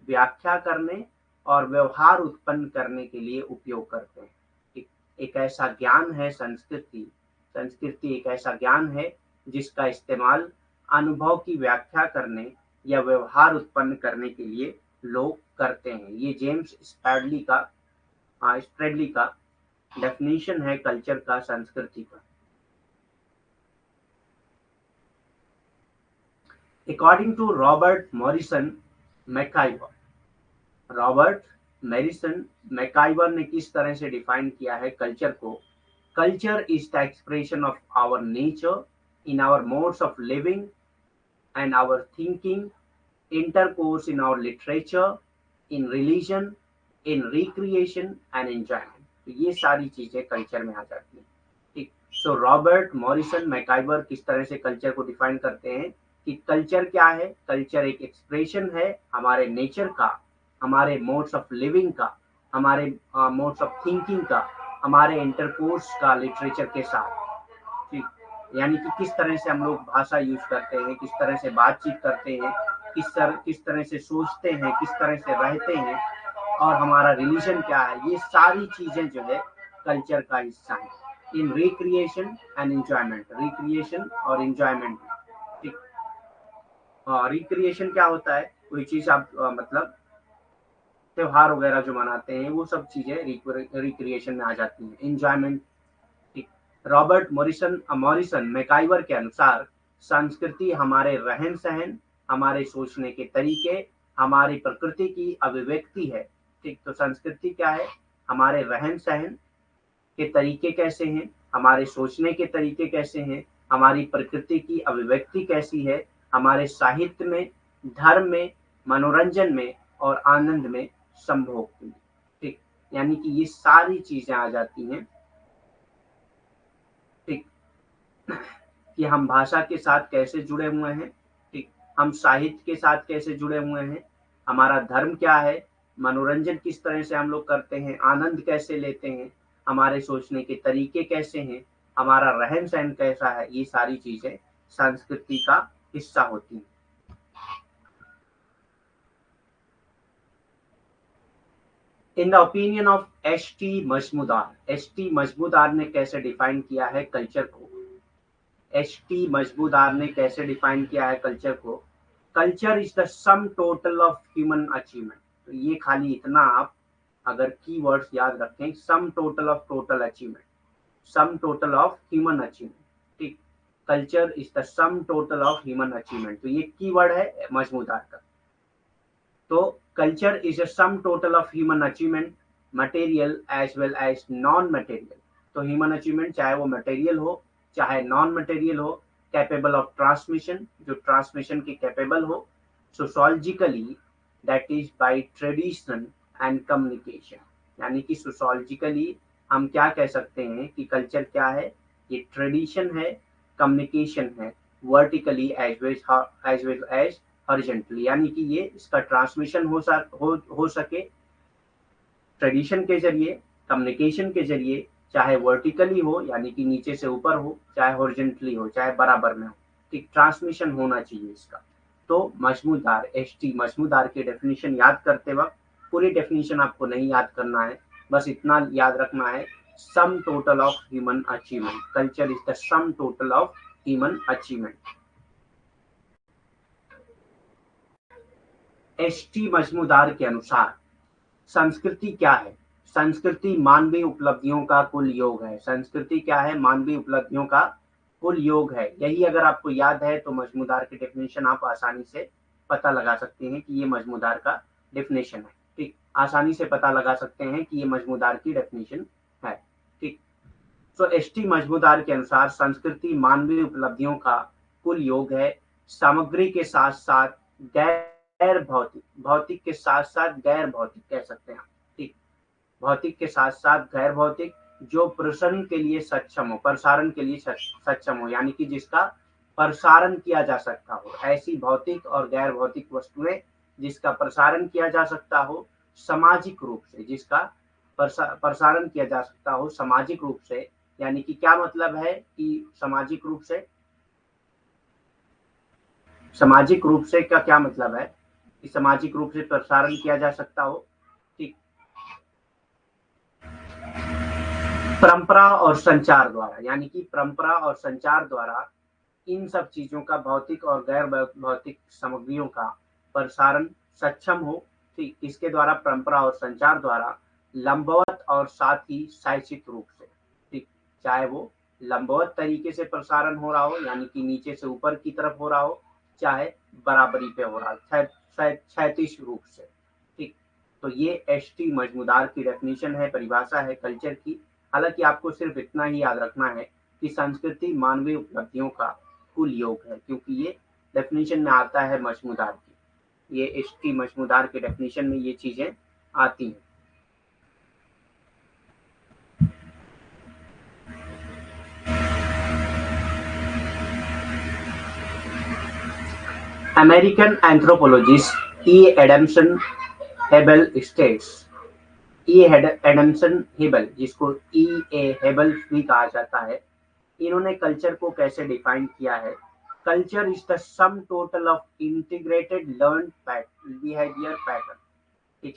व्याख्या करने और व्यवहार उत्पन्न करने के लिए उपयोग करते हैं। ठीक। एक ऐसा ज्ञान है संस्कृति एक ऐसा ज्ञान है जिसका इस्तेमाल अनुभव की व्याख्या करने या व्यवहार उत्पन्न करने के लिए लोग करते हैं। ये जेम्स स्पैडली का डेफिनेशन है कल्चर का, संस्कृति का। According to Robert Morrison MacIver ने किस तरह से डिफाइन किया है कल्चर को? Culture is the expression of our nature in our modes of living and our thinking, intercourse in our literature, in religion, in recreation and enjoyment. तो ये सारी चीजें कल्चर में आ जाती हैं। ठीक। सो रॉबर्ट मॉरिसन मैकाइवर किस तरह से कल्चर को डिफाइन करते हैं कि कल्चर क्या है? कल्चर एक एक्सप्रेशन है हमारे नेचर का, हमारे मोड्स ऑफ लिविंग का, हमारे मोड्स ऑफ थिंकिंग का, हमारे इंटरकोर्स का लिटरेचर के साथ। ठीक। यानी कि किस तरह से हम लोग भाषा यूज करते हैं, किस तरह से बातचीत करते हैं, किस तरह से सोचते हैं, किस तरह से रहते हैं, और हमारा रिलीजन क्या है, ये सारी चीजें जो है कल्चर का हिस्सा है। इन रिक्रिएशन एंड एंजॉयमेंट, रिक्रिएशन और एंजॉयमेंट। ठीक। रिक्रिएशन क्या होता है? कोई चीज आप मतलब त्योहार वगैरह जो मनाते हैं वो सब चीजें रिक्रिएशन में आ जाती हैं। एंजॉयमेंट। रॉबर्ट मॉरिसन मैकाइवर के अनुसार संस्कृति हमारे रहन सहन, हमारे सोचने के तरीके, हमारी प्रकृति की अभिव्यक्ति है। ठीक। तो संस्कृति क्या है? हमारे रहन सहन के तरीके कैसे हैं, हमारे सोचने के तरीके कैसे हैं, हमारी प्रकृति की अभिव्यक्ति कैसी है, हमारे साहित्य में, धर्म में, मनोरंजन में और आनंद में संभोग के लिए। ठीक, यानी कि ये सारी चीजें आ जाती हैं। ठीक, कि हम भाषा के साथ कैसे जुड़े हुए हैं, ठीक, हम साहित्य के साथ कैसे जुड़े हुए हैं, हमारा धर्म क्या है, मनोरंजन किस तरह से हम लोग करते हैं, आनंद कैसे लेते हैं, हमारे सोचने के तरीके कैसे हैं, हमारा रहन सहन कैसा है, ये सारी चीजें संस्कृति का हिस्सा होती हैं। In the opinion of H T Majumdar ने कैसे डिफाइन किया है कल्चर को, एच.टी. मजमूदार ने कैसे डिफाइन किया है कल्चर को, culture is the sum total of human achievement. तो ये खाली इतना आप अगर कीवर्ड्स याद रखें, sum total of total achievement, sum total of human achievement. ठीक, culture is the sum total of human achievement, तो ये कीवर्ड है मजमूदार का। तो culture is a sum total of human achievement, material as well as non material. तो human achievement चाहे वो material हो चाहे नॉन मटेरियल हो, कैपेबल ऑफ ट्रांसमिशन, जो ट्रांसमिशन के कैपेबल हो, sociologically that is by tradition and communication. यानी कि सोशोलॉजिकली हम क्या कह सकते हैं कि कल्चर क्या है, ये ट्रेडिशन है, कम्युनिकेशन है, vertically as well as horizontally, यानी कि ये इसका ट्रांसमिशन हो सके ट्रेडिशन के जरिए, कम्युनिकेशन के जरिए, चाहे वर्टिकली हो यानी कि नीचे से ऊपर हो, चाहे हॉरिजॉन्टली हो, चाहे बराबर में हो, ठीक, ट्रांसमिशन होना चाहिए इसका। तो मजमूदार, एच.टी. मजमूदार की डेफिनेशन याद करते वक्त पूरी डेफिनेशन आपको नहीं याद करना है, बस इतना याद रखना है, sum total of human achievement, culture is the sum total of human achievement. H T. Majumdar के अनुसार संस्कृति क्या है, संस्कृति मानवीय उपलब्धियों का कुल योग है। संस्कृति क्या है, मानवीय उपलब्धियों का कुल योग है। यही अगर आपको याद है तो मजमूदार की डेफिनेशन आप आसानी से पता लगा सकते हैं कि ये मजमूदार का डेफिनेशन है। ठीक, आसानी से पता लगा सकते हैं कि ये मजमूदार की डेफिनेशन है। ठीक, तो एच.टी. मजमूदार के अनुसार संस्कृति मानवीय उपलब्धियों का कुल योग है, सामग्री के साथ साथ गैर भौतिक, भौतिक के साथ साथ गैर भौतिक कह सकते हैं। ठीक, भौतिक के साथ साथ गैर भौतिक, जो प्रसारण के लिए सक्षम हो, प्रसारण के लिए सक्षम हो, यानी कि जिसका प्रसारण किया जा सकता हो, ऐसी भौतिक और गैर भौतिक वस्तुएं जिसका प्रसारण किया जा सकता हो सामाजिक रूप से, जिसका प्रसारण किया जा सकता हो सामाजिक रूप से। यानी कि क्या मतलब है कि सामाजिक रूप से, सामाजिक रूप से का क्या मतलब है कि सामाजिक रूप से प्रसारण किया जा सकता हो। ठीक, परंपरा और संचार द्वारा, यानी कि परंपरा और संचार द्वारा इन सब चीजों का, भौतिक और गैर भौतिक सामग्रियों का प्रसारण सक्षम हो। ठीक, इसके द्वारा परंपरा और संचार द्वारा लंबवत और साथ ही शैक्षिक रूप से, ठीक, चाहे वो लंबवत तरीके से प्रसारण हो रहा हो यानी कि नीचे से ऊपर की तरफ हो रहा हो, चाहे बराबरी पे हो रहा हो, क्षैतिज रूप से। ठीक, तो ये एच.टी. मजमूदार की डेफिनेशन है, परिभाषा है कल्चर की। हालांकि आपको सिर्फ इतना ही याद रखना है कि संस्कृति मानवीय उपलब्धियों का कुल योग है, क्योंकि ये डेफिनेशन में आता है मजमूदार की, ये एच.टी. मजमूदार के डेफिनेशन में ये चीजें आती हैं। अमेरिकन एंथ्रोपोलॉजिस्ट ई एडम्सन हेबल स्टेट्स, ई एडम्सन हेबल, जिसको ई ए हेबल भी कहा जाता है, इन्होंने कल्चर को कैसे डिफाइन किया है, culture is the sum total of integrated learn behaviour pattern. ठीक,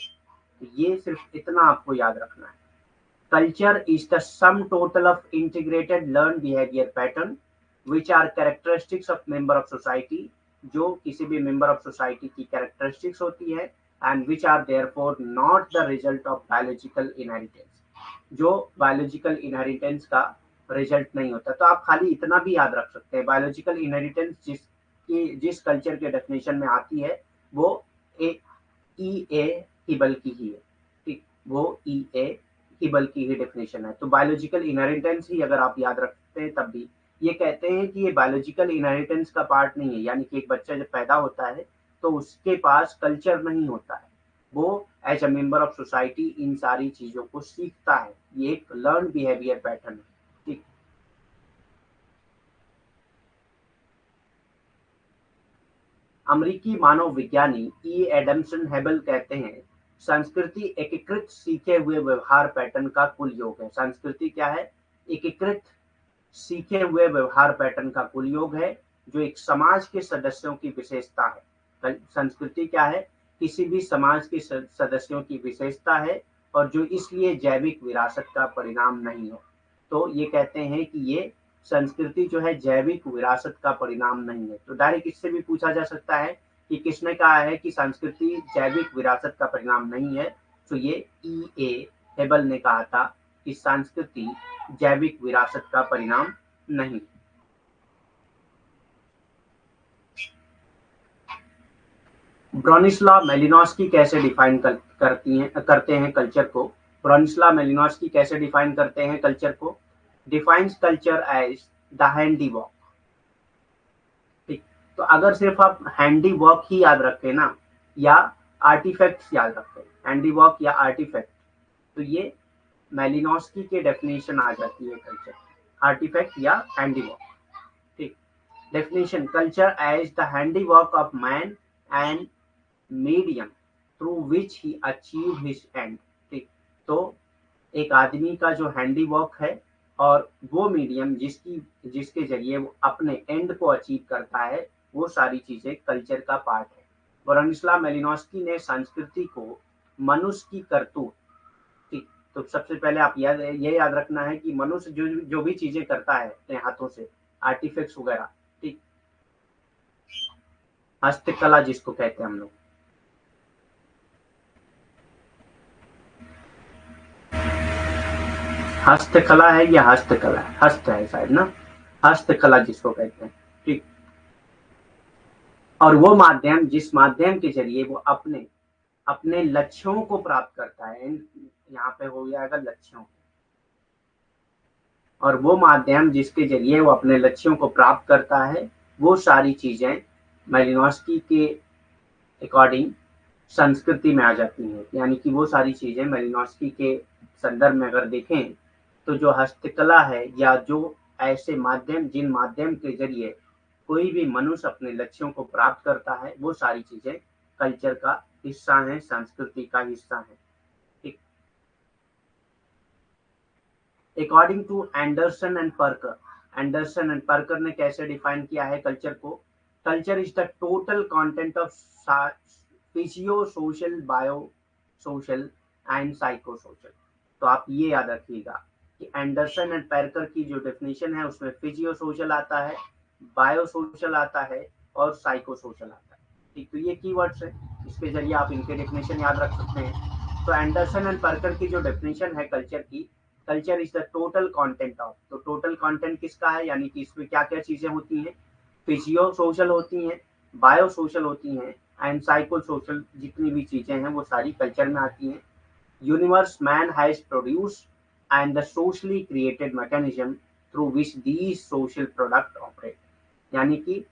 ये सिर्फ इतना आपको याद रखना है, culture is the sum total of integrated learn behaviour pattern which are characteristics of member of society, जो किसी भी मेंबर ऑफ सोसाइटी की कैरेक्टरिस्टिक्स होती है, and which are therefore not the result of biological inheritance, जो biological inheritance का result नहीं होता। तो आप खाली इतना भी याद रख सकते हैं, बायोलॉजिकल इनहेरिटेंस जिस कल्चर के डेफिनेशन में आती है वो ई ए हिबल की ही है। ठीक, वो ई ए हिबल की ही डेफिनेशन है। तो बायोलॉजिकल इनहेरिटेंस ही अगर आप याद रखते हैं तब भी ये कहते हैं कि ये बायोलॉजिकल इनहेरिटेंस का पार्ट नहीं है, यानी कि एक बच्चा जब पैदा होता है तो उसके पास कल्चर नहीं होता है, वो as a member of society इन सारी चीजों को सीखता है। ये एक लर्न बिहेवियर पैटर्न है। ठीक। अमेरिकी मानव विज्ञानी ई एडमसन हेबल कहते हैं संस्कृति एकीकृत सीखे हुए व्यवहार पैटर्न का कुल योग है। संस्कृति क्या है? एकीकृत सीखे हुए व्यवहार पैटर्न का कुल योग है, जो एक समाज के सदस्यों की विशेषता है। संस्कृति क्या है? किसी भी समाज के सदस्यों की विशेषता है, और जो इसलिए जैविक विरासत का परिणाम नहीं है। तो ये कहते हैं कि ये संस्कृति जो है जैविक विरासत का परिणाम नहीं है। तो डायरेक्ट इससे भी पूछा जा सकता है कि किसने कहा है कि संस्कृति जैविक विरासत का परिणाम नहीं है। तो ये ई ए हेबल ने कहा था कि संस्कृति जैविक विरासत का परिणाम नहीं। ब्रोनिस्लाव मेलिनोव्स्की कैसे डिफाइन करते हैं कल्चर को? ब्रोनिस्लाव मेलिनोव्स्की कैसे डिफाइन करते हैं कल्चर को? Defines culture as the handiwork. ठीक। तो अगर सिर्फ आप हैंडी वॉक ही याद रखें ना, या आर्टिफैक्ट्स याद रखें, हैंडी वॉक या आर्टिफैक्ट, तो ये मेलिनोव्स्की के डेफिनेशन आ जाती है कल्चर, आर्टिफैक्ट या हैंडी वॉक। ठीक। Definition: culture as the handiwork of man and medium through which he achieve his end. ठीक। तो एक आदमी का जो हैंडी वॉक है और वो मीडियम जिसके जरिए वो अपने एंड को अचीव करता है, वो सारी चीजें कल्चर का पार्ट है। ब्रोनिस्लाव मेलिनोव्स्की ने संस्कृति को मनुष्य की करतूत। ठीक। तो सबसे पहले आप ये याद रखना है कि मनुष्य जो भी चीजें करता है अपने हाथों से, आर्टिफैक्ट्स वगैरह, ठीक, हस्तकला जिसको कहते हैं हम लोग, हस्तकला है या हस्तकला है, हस्त है शायद ना, हस्तकला जिसको कहते हैं। ठीक। और वो माध्यम जिस माध्यम के जरिए वो अपने अपने लक्ष्यों को प्राप्त करता है, यहाँ पे हो जाएगा लक्ष्यों, और वो माध्यम जिसके जरिए वो अपने लक्ष्यों को प्राप्त करता है, वो सारी चीजें मेलिनोव्स्की के अकॉर्डिंग संस्कृति में आ जाती हैं। यानी कि वो सारी चीजें मेलिनोव्स्की के संदर्भ में अगर देखें तो जो हस्तकला है या जो ऐसे माध्यम जिन माध्यम के जरिए कोई भी मनुष्य अपने लक्ष्यों को प्राप्त करता है, वो सारी चीजें कल्चर का हिस्सा है, संस्कृति का हिस्सा है। ठीक। According to Anderson and Parker, Anderson and Parker ने कैसे डिफाइन किया है कल्चर को? Culture is the total content of physio social, bio social and psycho social. तो आप ये याद रखिएगा कि एंडरसन एंड पैरकर की जो डेफिनेशन है उसमें फिजियो सोशल आता है, बायो सोशल आता है और साइको सोशल आता है। ठीक। तो ये कीवर्ड्स है, इसके जरिए आप इनके डेफिनेशन याद रख सकते हैं। तो एंडरसन एंड पर्कर की जो डेफिनेशन है कल्चर की, culture is the total content of, तो टोटल कंटेंट किसका है, यानी कि इसमें क्या क्या चीजें होती हैं? फिजियो सोशल होती हैं, बायो सोशल होती हैं एंड साइको सोशल, जितनी भी चीजें हैं वो सारी कल्चर में आती हैं। Universe man has produced and the socially created mechanism through which these social product operate. यानी कि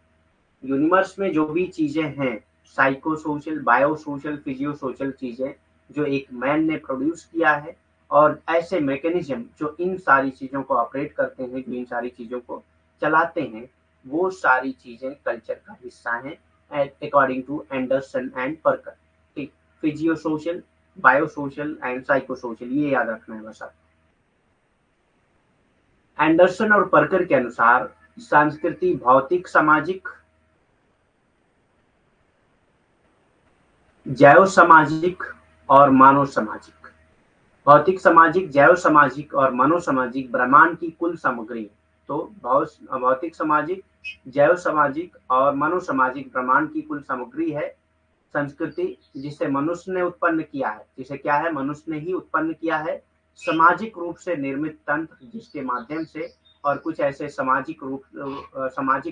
यूनिवर्स में जो भी चीजें हैं, psycho social, bio social, physio social चीजें जो एक मैन ने प्रोड्यूस किया है, और ऐसे मैकेनिज्म जो इन सारी चीजों को ऑपरेट करते हैं, जो इन सारी चीजों को चलाते हैं, वो सारी चीजें कल्चर का हिस्सा हैं अकॉर्डिंग टू एंडरसन एंड पर्कर। ठीक। Physio social, bio social and psycho social, ये याद रखना है बस आप। एंडरसन और पर्कर के अनुसार संस्कृति भौतिक, सामाजिक, जैव सामाजिक और मानव सामाजिक, भौतिक, सामाजिक, जैव सामाजिक और मानव सामाजिक ब्रह्मांड की कुल सामग्री। तो भौतिक, सामाजिक, जैव सामाजिक और मानव सामाजिक ब्रह्मांड की कुल सामग्री है संस्कृति, जिसे मनुष्य ने उत्पन्न किया है। जिसे क्या है? मनुष्य ने ही उत्पन्न किया है। सामाजिक रूप से निर्मित तंत्र जिसके माध्यम से, और कुछ ऐसे सामाजिक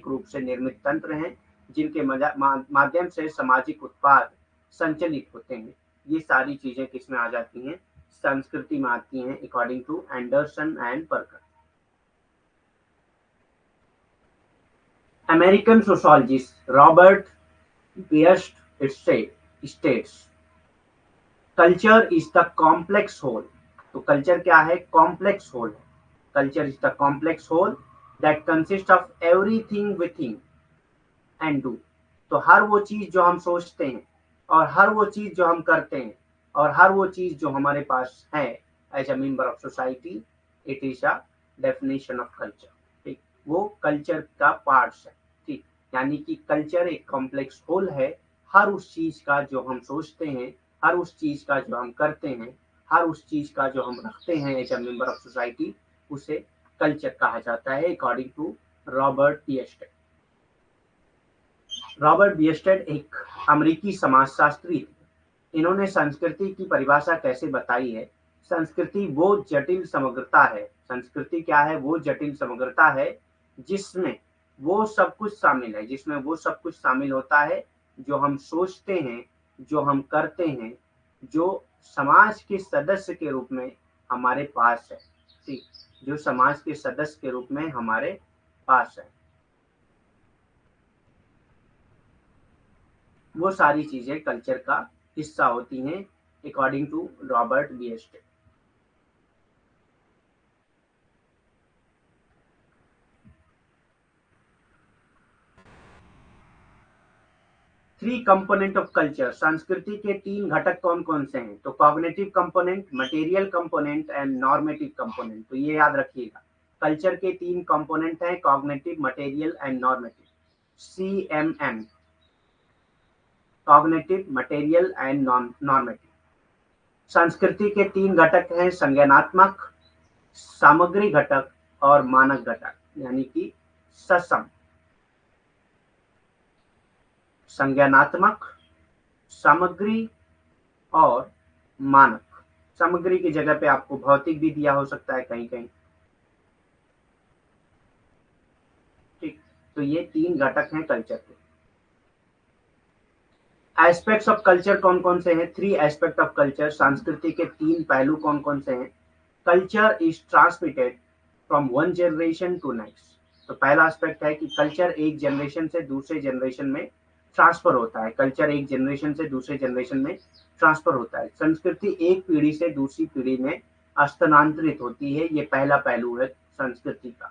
रूप से निर्मित तंत्र हैं जिनके माध्यम से सामाजिक उत्पाद संचालित होते हैं। ये सारी चीजें किसमें आ जाती हैं? संस्कृति में आती हैं according to Anderson and Parker. American sociologist Robert Bierstedt states culture is the complex whole. तो कल्चर क्या है? कॉम्प्लेक्स होल है। Culture is the complex whole that consist of everything we think and do. तो हर वो चीज जो हम सोचते हैं और हर वो चीज जो हम करते हैं और हर वो चीज जो हमारे पास है as a member of society, it is a definition of culture. ठीक, वो कल्चर का पार्ट्स है। ठीक, यानी कि कल्चर एक कॉम्प्लेक्स होल है। हर उस चीज का जो हम सोचते हैं, हर उस चीज का जो हम करते हैं, हर उस चीज का जो हम रखते हैं as a member of society, उसे कल्चर कहा जाता है according to Robert Bierstedt. Robert Bierstedt एक अमेरिकी समाजशास्त्री थे। इन्होंने संस्कृति की परिभाषा कैसे बताई है? संस्कृति वो जटिल समग्रता है। संस्कृति क्या है? वो जटिल समग्रता है जिसमें वो सब कुछ शामिल है, जिसमें वो सब कुछ शामिल होता है जो हम सोचते हैं, जो हम करते हैं, जो समाज के सदस्य के रूप में हमारे पास है। ठीक, जो समाज के सदस्य के रूप में हमारे पास है, वो सारी चीजें कल्चर का हिस्सा होती हैं according to Robert Bierstedt. Three component of culture. संस्कृति के तीन घटक कौन कौन से हैं? तो cognitive component, material component and normative component. तो ये याद रखिएगा, कल्चर के तीन कंपोनेंट हैं, cognitive, material and normative. CMN, cognitive, material and normative. संस्कृति के तीन घटक हैं, संज्ञानात्मक, सामग्री घटक और मानक घटक, यानी कि ससम। संज्ञानात्मक, सामग्री और मानक। सामग्री की जगह पे आपको भौतिक भी दिया हो सकता है कहीं कहीं। ठीक, तो ये तीन घटक हैं कल्चर के। एस्पेक्ट्स ऑफ कल्चर कौन कौन से हैं? Three aspect of culture. संस्कृति के तीन पहलू कौन कौन से हैं? Culture is transmitted from one generation to next. तो पहला एस्पेक्ट है कि कल्चर एक जनरेशन से दूसरे जनरेशन में ट्रांसफर होता है। कल्चर एक जनरेशन से दूसरे जनरेशन में ट्रांसफर होता है। संस्कृति एक पीढ़ी से दूसरी पीढ़ी में स्थानांतरित होती है। ये पहला पहलू है संस्कृति का।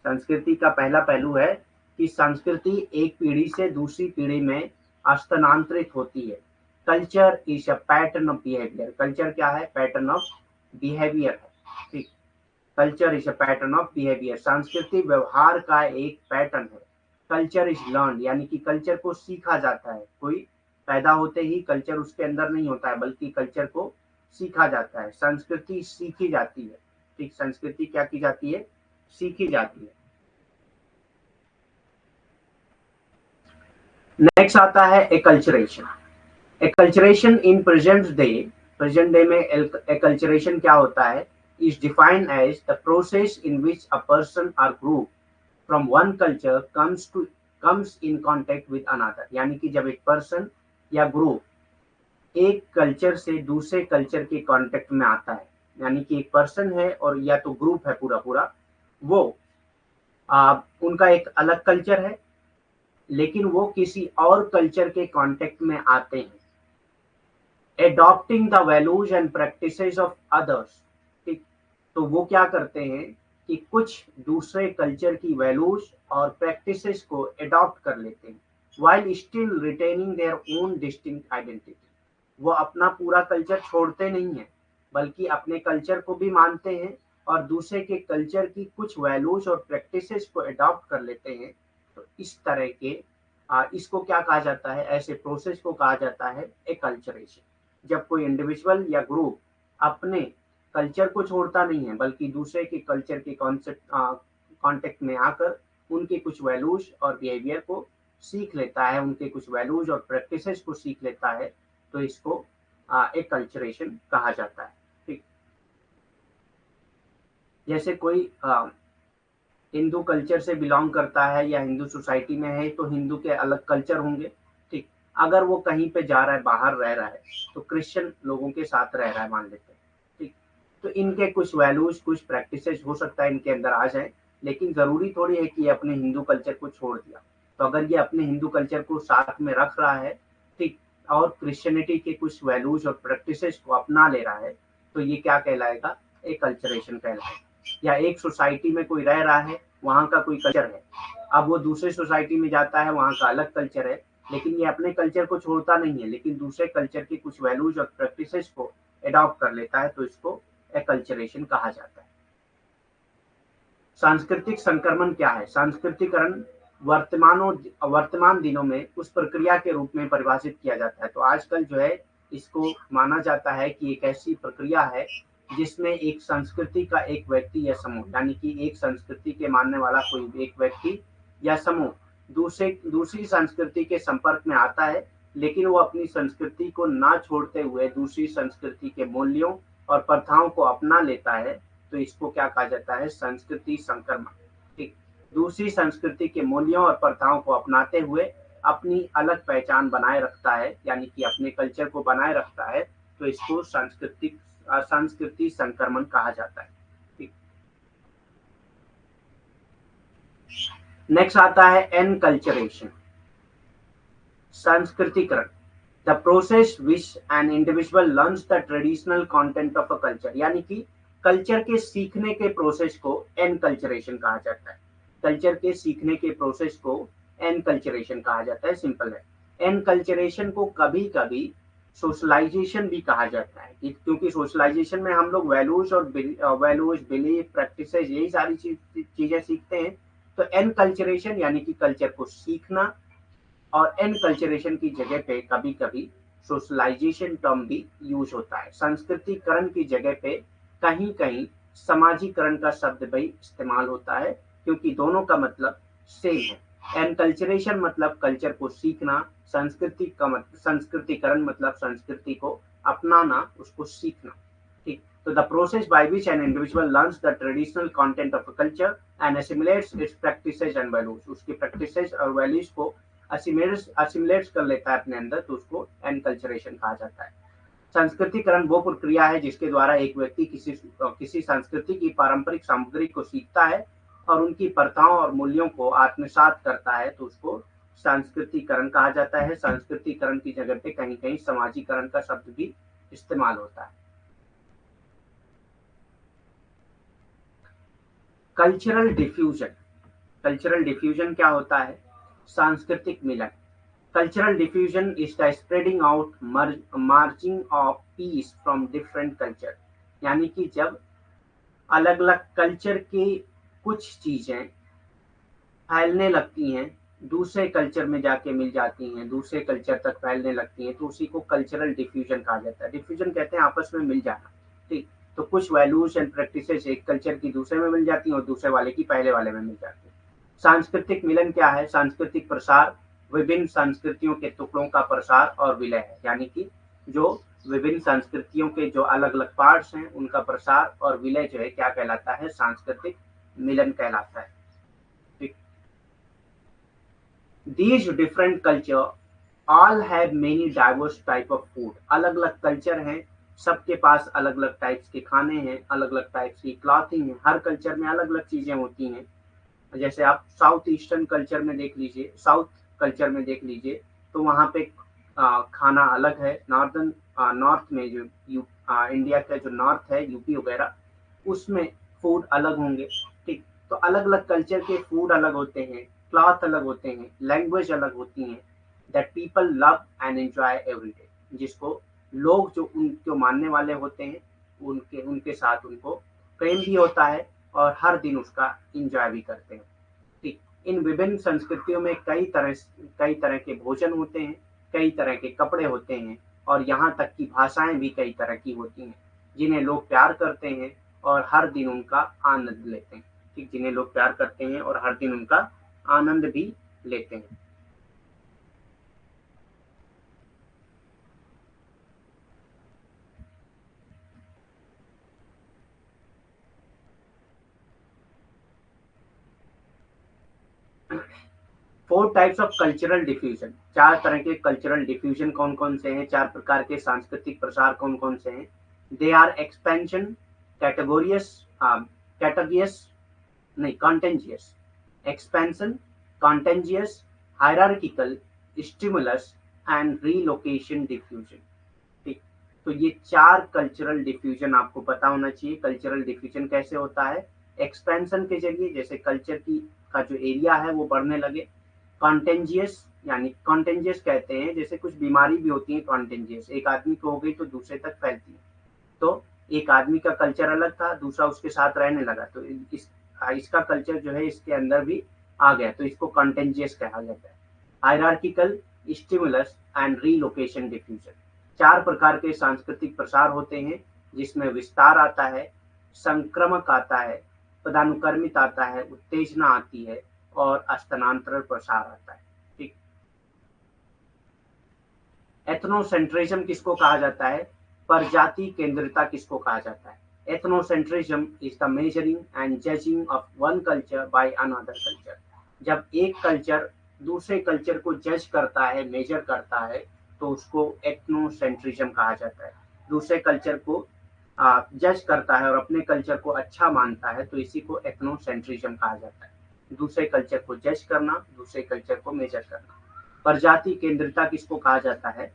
संस्कृति का पहला पहलू है कि संस्कृति एक पीढ़ी से दूसरी पीढ़ी में स्थानांतरित होती है। Culture is a pattern of behaviour. Culture क्या है? पैटर्न ऑफ बिहेवियर है। ठीक, culture is a pattern of behaviour. संस्कृति व्यवहार का एक पैटर्न है। कल्चर इज लर्न, यानी कि कल्चर को सीखा जाता है। कोई पैदा होते ही कल्चर उसके अंदर नहीं होता है, बल्कि कल्चर को सीखा जाता है। संस्कृति सीखी जाती है। ठीक, संस्कृति क्या की जाती है? सीखी जाती है। नेक्स्ट आता है एकल्चरेशन। एकल्चरेशन इन प्रेजेंट डे में एकल्चरेशन क्या होता है? Is defined as the process in which a person or group from one culture comes in contact with another. यानी कि जब एक पर्सन या ग्रुप एक कल्चर से दूसरे कल्चर के कांटेक्ट में आता है, यानी कि एक पर्सन है और या तो ग्रुप है पूरा पूरा, वो उनका एक अलग कल्चर है, लेकिन वो किसी और कल्चर के कांटेक्ट में आते हैं, adopting the values and practices of others. ठीक, तो वो क्या करते हैं कि कुछ दूसरे कल्चर की वैल्यूज और प्रैक्टिसेस को एडॉप्ट कर लेते हैं, while still retaining their own distinct identity. वो अपना पूरा कल्चर छोड़ते नहीं है, बल्कि अपने कल्चर को भी मानते हैं और दूसरे के कल्चर की कुछ वैल्यूज और प्रैक्टिसेस को एडॉप्ट कर लेते हैं। तो इस तरह के इसको क्या कहा जाता है? ऐसे प्रोसेस को कहा जाता है एकल्चरेशन। जब कोई इंडिविजुअल या ग्रुप अपने कल्चर को छोड़ता नहीं है, बल्कि दूसरे के कल्चर के कॉन्सेप्ट कॉन्टेक्ट में आकर उनके कुछ वैल्यूज और बिहेवियर को सीख लेता है, उनके कुछ वैल्यूज और प्रैक्टिसेस को सीख लेता है, तो इसको एकल्चरेशन कहा जाता है। ठीक, जैसे कोई हिंदू कल्चर से बिलोंग करता है या हिंदू सोसाइटी में है, तो हिंदू के अलग कल्चर होंगे। ठीक, अगर वो कहीं पे जा रहा है, बाहर रह रहा है, तो क्रिश्चियन लोगों के साथ रह रहा है मान लेते हैं। ठीक, तो इनके कुछ वैल्यूज, कुछ प्रैक्टिसेस हो सकता है इनके अंदर आ जाए, लेकिन जरूरी थोड़ी है कि अपने हिंदू कल्चर को छोड़ दिया। तो अगर ये अपने हिंदू कल्चर को साथ में रख रहा है, ठीक, और क्रिश्चियनिटी के कुछ वैल्यूज और प्रैक्टिसेस को अपना ले रहा है, तो ये क्या कहलाएगा, एक कल्चरेशन कहलाएगा। या एक सोसाइटी में कोई रह रहा है, वहाँ का कोई कल्चर है, अब वो दूसरे सोसाइटी में जाता है, वहाँ का अलग कल्चर है, लेकिन ये अपने कल्चर को छोड़ता नहीं है, लेकिन दूसरे कल्चर के कुछ वैल्यूज और प्रैक्टिसेस को एडॉप्ट कर लेता है, तो इसको एकल्चरेशन कहा जाता है। सांस्कृतिक संक्रमण क्या है? सांस्कृतिकरण वर्तमान दिनों में उस प्रक्रिया के रूप में परिभाषित किया जाता है। तो आजकल जो है इसको माना जाता है कि एक ऐसी प्रक्रिया है जिसमें एक संस्कृति का एक व्यक्ति या समूह, यानी कि एक संस्कृति के मानने वाला कोई एक व्यक्ति या समूह दूसरी संस्कृति के संपर्क में आता है, लेकिन वो अपनी संस्कृति को ना छोड़ते हुए दूसरी संस्कृति के मूल्यों और प्रथाओं को अपना लेता है, तो इसको क्या कहा जाता है, संस्कृति संक्रमण। ठीक, दूसरी संस्कृति के मूल्यों और प्रथाओं को अपनाते हुए अपनी अलग पहचान बनाए रखता है, यानी कि अपने कल्चर को बनाए रखता है, तो इसको संस्कृति संक्रमण कहा जाता है। ठीक, नेक्स्ट आता है एनकल्चरेशन, संस्कृतिकरण, the process which an individual learns the traditional content of a culture, यानी कि कल्चर के सीखने के प्रोसेस को एनकल्चरेशन कहा जाता है। कल्चर के सीखने के प्रोसेस को एनकल्चरेशन कहा जाता है, सिंपल है। एनकल्चरेशन को कभी कभी सोशलाइजेशन भी कहा जाता है, क्योंकि सोशलाइजेशन में हम लोग वैल्यूज बिलीफ प्रैक्टिसेस यही सारी चीजें सीखते हैं। तो एनकल्चरेशन यानी कि कल्चर को सीखना, और एनकल्चरेशन की जगह पे कभी कभी सोशलाइजेशन टर्म भी यूज होता है। संस्कृतिकरण की जगह पे कहीं कहीं समाजीकरण का शब्द भी इस्तेमाल होता है, क्योंकि दोनों का मतलब सेम है। एनकल्चरेशन मतलब कल्चर को सीखना, संस्कृतिकरण मतलब संस्कृति को अपनाना, उसको सीखना। ठीक, तो the process by which an individual learns the traditional content of a culture and assimilates its practices and values, उसकी प्रैक्टिसेस और वैल्यूज को असिमिलेट्स कर लेता है अपने अंदर, तो उसको एनकल्चरेशन कहा जाता है। संस्कृतिकरण वो प्रक्रिया है जिसके द्वारा एक व्यक्ति किसी संस्कृति की पारंपरिक सामग्री को सीखता है और उनकी प्रथाओं और मूल्यों को आत्मसात करता है, तो उसको संस्कृतिकरण कहा जाता है। संस्कृतिकरण की जगह पे कहीं कहीं समाजीकरण का शब्द भी इस्तेमाल होता है। कल्चरल डिफ्यूजन क्या होता है? सांस्कृतिक मिलन। Cultural diffusion is the spreading out, marching of peace from different culture, यानी कि जब अलग अलग कल्चर की कुछ चीजें फैलने लगती हैं, दूसरे कल्चर में जाके मिल जाती हैं, दूसरे कल्चर तक फैलने लगती हैं, तो उसी को कल्चरल डिफ्यूजन कहा जाता है। डिफ्यूजन कहते हैं आपस में मिल जाना। ठीक, तो कुछ वैल्यूज एंड प्रैक्टिसेस एक कल्चर की दूसरे में मिल जाती हैं और दूसरे वाले की पहले वाले में मिल जाती है। सांस्कृतिक मिलन क्या है? सांस्कृतिक प्रसार, विभिन्न संस्कृतियों के टुकड़ों का प्रसार और विलय है, यानी कि जो विभिन्न संस्कृतियों के जो अलग अलग पार्ट्स हैं उनका प्रसार और विलय जो है क्या कहलाता है? सांस्कृतिक मिलन कहलाता है। These different culture all have many diverse type of food, अलग अलग कल्चर हैं, सबके पास अलग अलग टाइप्स के खाने हैं, अलग अलग टाइप्स की क्लॉथिंग है, हर कल्चर में अलग अलग चीजें होती हैं। जैसे आप साउथ ईस्टर्न कल्चर में देख लीजिए, साउथ कल्चर में देख लीजिए, तो वहाँ पे खाना अलग है। नॉर्थ में जो इंडिया का जो नॉर्थ है, यूपी वगैरह, उसमें फूड अलग होंगे। ठीक, तो अलग अलग कल्चर के फूड अलग होते हैं, क्लॉथ अलग होते हैं, लैंग्वेज अलग होती हैं, that people love and enjoy every day, जिसको लोग जो उनको मानने वाले होते हैं उनके साथ उनको प्रेम भी होता है और हर दिन उसका इंजॉय भी करते हैं। ठीक, इन विभिन्न संस्कृतियों में कई तरह के भोजन होते हैं, कई तरह के कपड़े होते हैं, और यहाँ तक की भाषाएं भी कई तरह की होती हैं, जिन्हें लोग प्यार करते हैं और हर दिन उनका आनंद लेते हैं। ठीक, जिन्हें लोग प्यार करते हैं और हर दिन उनका आनंद भी लेते हैं। Four types of cultural diffusion, चार तरह के कल्चरल डिफ्यूजन कौन कौन से हैं, चार प्रकार के सांस्कृतिक प्रसार कौन कौन से हैं? दे आर एक्सपेंशन, कैटेगोरियस कैटेगियस नहीं contagious, expansion, contagious, hierarchical, stimulus and relocation diffusion. ठीक, तो ये 4 कल्चरल डिफ्यूजन आपको पता होना चाहिए। कल्चरल डिफ्यूजन कैसे होता है? एक्सपेंशन के जरिए, जैसे कल्चर की का जो एरिया है वो बढ़ने लगे। कॉन्टेंजियस, यानी कॉन्टेंजियस कहते हैं जैसे कुछ बीमारी भी होती है कॉन्टेंजियस, एक आदमी को हो गई तो दूसरे तक फैलती है। तो एक आदमी का कल्चर अलग था, दूसरा उसके साथ रहने लगा, तो इसका कल्चर जो है इसके अंदर भी आ गया, तो इसको कंटेंजियस कहा जाता है। Hierarchical, stimulus and relocation diffusion. 4 प्रकार के सांस्कृतिक प्रसार होते हैं, जिसमें विस्तार आता है, संक्रमक आता है, पदानुक्रमित आता है, उत्तेजना आती है और स्थानांतरण प्रसार आता है। ठीक, एथनोसेंट्रिज्म किसको कहा जाता है? परजाति केंद्रिता किसको कहा जाता है? Ethnocentrism is the measuring and judging of one culture by another culture. जब एक कल्चर दूसरे कल्चर को जज करता है, मेजर करता है, तो उसको एथनोसेंट्रिज्म कहा जाता है। दूसरे कल्चर को जज करता है और अपने कल्चर को अच्छा मानता है, तो इसी को एथनोसेंट्रिज्म कहा जाता है। दूसरे कल्चर को जज करना, दूसरे कल्चर को मेजर करना। प्रजाति केंद्रिता किसको कहा जाता है?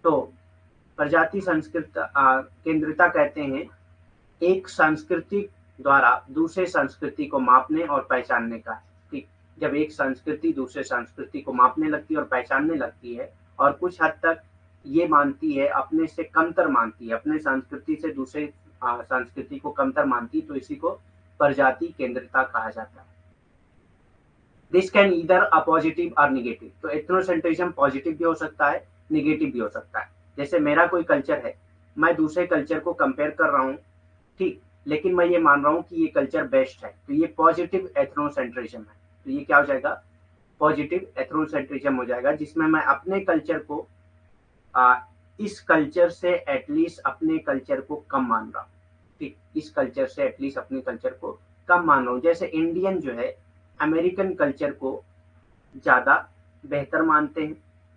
तो प्रजाति संस्कृत केंद्रिता कहते हैं एक संस्कृति द्वारा दूसरे संस्कृति को मापने और पहचानने का। ठीक, जब एक संस्कृति दूसरे संस्कृति को मापने लगती है और पहचानने लगती है और कुछ हद तक ये मानती है, अपने से कमतर मानती है, अपने संस्कृति से दूसरे संस्कृति को कमतर मानती है, तो इसी को प्रजाति केंद्रिता कहा जाता है। This can either a positive और निगेटिव। तो एथनोसेंट्रिज्म पॉजिटिव भी हो सकता है, निगेटिव भी हो सकता है। जैसे मेरा कोई कल्चर है, मैं दूसरे कल्चर को कंपेयर कर रहा हूँ, ठीक, लेकिन मैं ये मान रहा हूँ कि ये कल्चर बेस्ट है, तो ये पॉजिटिव एथनोसेंट्रिज्म है। तो ये क्या हो जाएगा? पॉजिटिव एथनोसेंट्रिज्म हो जाएगा, जिसमें मैं अपने कल्चर को इस कल्चर से एटलीस्ट अपने कल्चर को कम मान रहा हूँ। ठीक, इस कल्चर से एटलीस्ट अपने कल्चर को कम मान रहा हूँ। जैसे इंडियन जो है अमेरिकन कल्चर को ज्यादा बेहतर मानते हैं।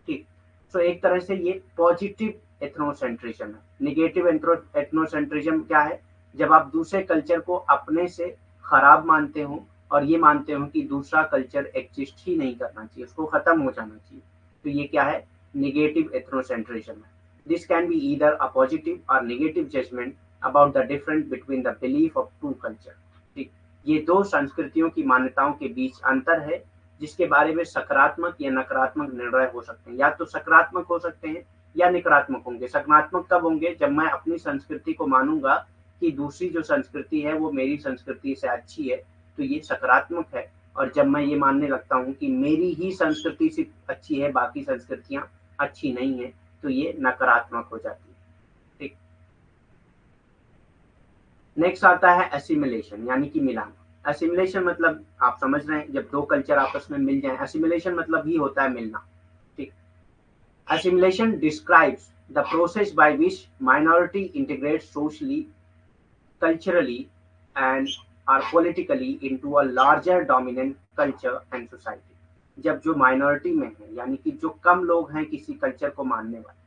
ठीक, तो एक तरह से ये पॉजिटिव एथनोसेंट्रिज्म है। निगेटिव एथनोसेंट्रिज्म क्या है? जब आप दूसरे कल्चर को अपने से खराब मानते हो और ये मानते हो कि दूसरा कल्चर एग्जिस्ट ही नहीं करना चाहिए, उसको खत्म हो जाना चाहिए, तो ये क्या है? निगेटिव एथनोसेंट्रिज्म है। This can be either a positive or negative judgment about the difference between the belief of two culture. ठीक, ये दो संस्कृतियों की मान्यताओं के बीच अंतर है, जिसके बारे में सकारात्मक या नकारात्मक निर्णय हो सकते हैं। या तो सकारात्मक हो सकते हैं या नकारात्मक होंगे। सकारात्मक कब होंगे? जब मैं अपनी संस्कृति को मानूंगा कि दूसरी जो संस्कृति है वो मेरी संस्कृति से अच्छी है, तो ये सकारात्मक है। और जब मैं ये मानने लगता हूँ कि मेरी ही संस्कृति से अच्छी है, बाकी संस्कृतियां अच्छी नहीं है, तो ये नकारात्मक हो जाती है। ठीक, नेक्स्ट आता है एसिमिलेशन, यानी कि मिलान। एसिमिलेशन मतलब आप समझ रहे हैं, जब दो कल्चर आपस में मिल जाएं। एसिमिलेशन मतलब ही होता है मिलना। ठीक, assimilation describes the process by which minority integrate socially, culturally and are politically into a larger dominant culture and society। जब जो माइनॉरिटी में है, यानी कि जो कम लोग हैं किसी कल्चर को मानने वाले,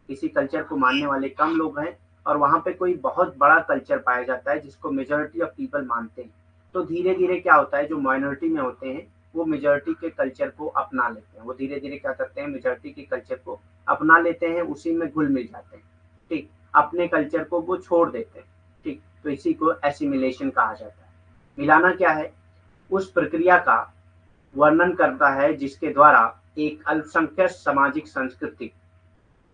किसी कल्चर को मानने वाले कम लोग हैं, और वहां पे कोई बहुत बड़ा कल्चर पाया जाता है जिसको मेजॉरिटी ऑफ पीपल मानते हैं, तो धीरे धीरे क्या होता है, जो माइनॉरिटी में होते हैं वो मेजॉरिटी के कल्चर को अपना लेते हैं। वो धीरे धीरे क्या करते हैं? मेजॉरिटी के कल्चर को अपना लेते हैं, उसी में घुल मिल जाते हैं। ठीक, अपने कल्चर को वो छोड़ देते हैं। ठीक, तो इसी को एसिमिलेशन कहा जाता है। मिलाना क्या है? उस प्रक्रिया का वर्णन करता है जिसके द्वारा एक अल्पसंख्यक सामाजिक संस्कृति,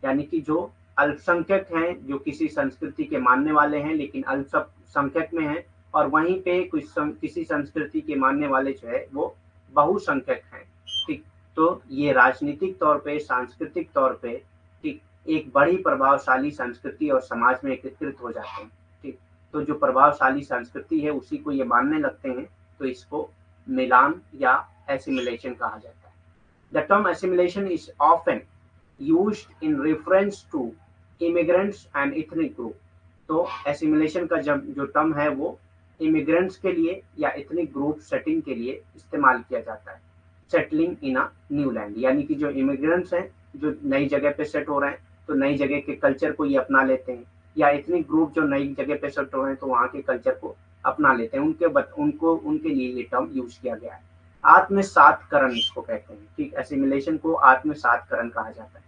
यानी कि जो अल्पसंख्यक हैं, जो किसी संस्कृति के मानने वाले हैं लेकिन अल्पसंख्यक में हैं, और वहीं पे किसी संस्कृति के मानने वाले जो है वो बहुसंख्यक हैं। ठीक, तो ये राजनीतिक तौर पे, सांस्कृतिक तौर पे, ठीक, एक बड़ी प्रभावशाली संस्कृति और समाज में एकत्रित हो जाते हैं। ठीक, तो जो प्रभावशाली संस्कृति है उसी को ये मानने लगते हैं, तो इसको मिलान या एसिमिलेशन कहा जाता है। The term assimilation is often used in reference to immigrants and ethnic group. तो एसिमिलेशन का जो टर्म है वो इमिग्रेंट्स के लिए या इथनिक ग्रुप सेटिंग के लिए इस्तेमाल किया जाता है। Settling in a new land, यानी कि जो इमिग्रेंट्स हैं, जो नई जगह पे सेट हो रहे हैं, तो नई जगह के कल्चर को ये अपना लेते हैं, या इथनिक ग्रुप जो नई जगह पे सेट हो रहे हैं तो वहाँ के कल्चर को अपना लेते हैं। उनके लिए ये टर्म यूज किया गया है। आत्मसातकरण इसको कहते हैं। ठीक, एसिमिलेशन को आत्मसातकरण कहा जाता है।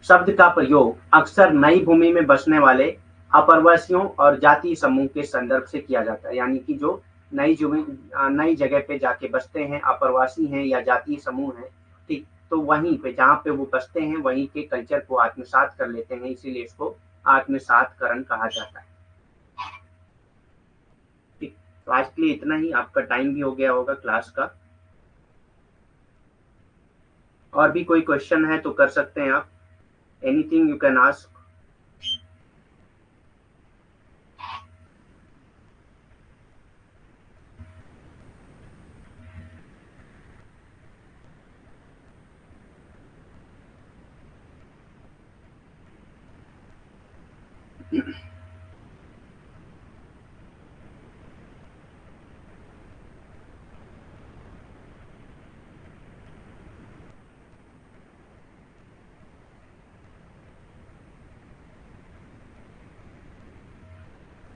शब्द का प्रयोग अक्सर नई भूमि में बसने वाले अप्रवासियों और जातीय समूह के संदर्भ से किया जाता है। यानी कि जो नई जगह पे जाके बसते हैं, अप्रवासी हैं या जातीय समूह हैं, ठीक, तो वहीं पे जहाँ पे वो बसते हैं वहीं के कल्चर को आत्मसात कर लेते हैं, इसीलिए इसको आत्मसातकरण कहा जाता है। ठीक, तो आज के लिए इतना ही। आपका टाइम भी हो गया होगा क्लास का। और भी कोई क्वेश्चन है तो कर सकते हैं आप। Anything you can ask.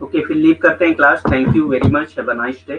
Okay, फिर लीव करते हैं class. Thank you very much, have a nice day.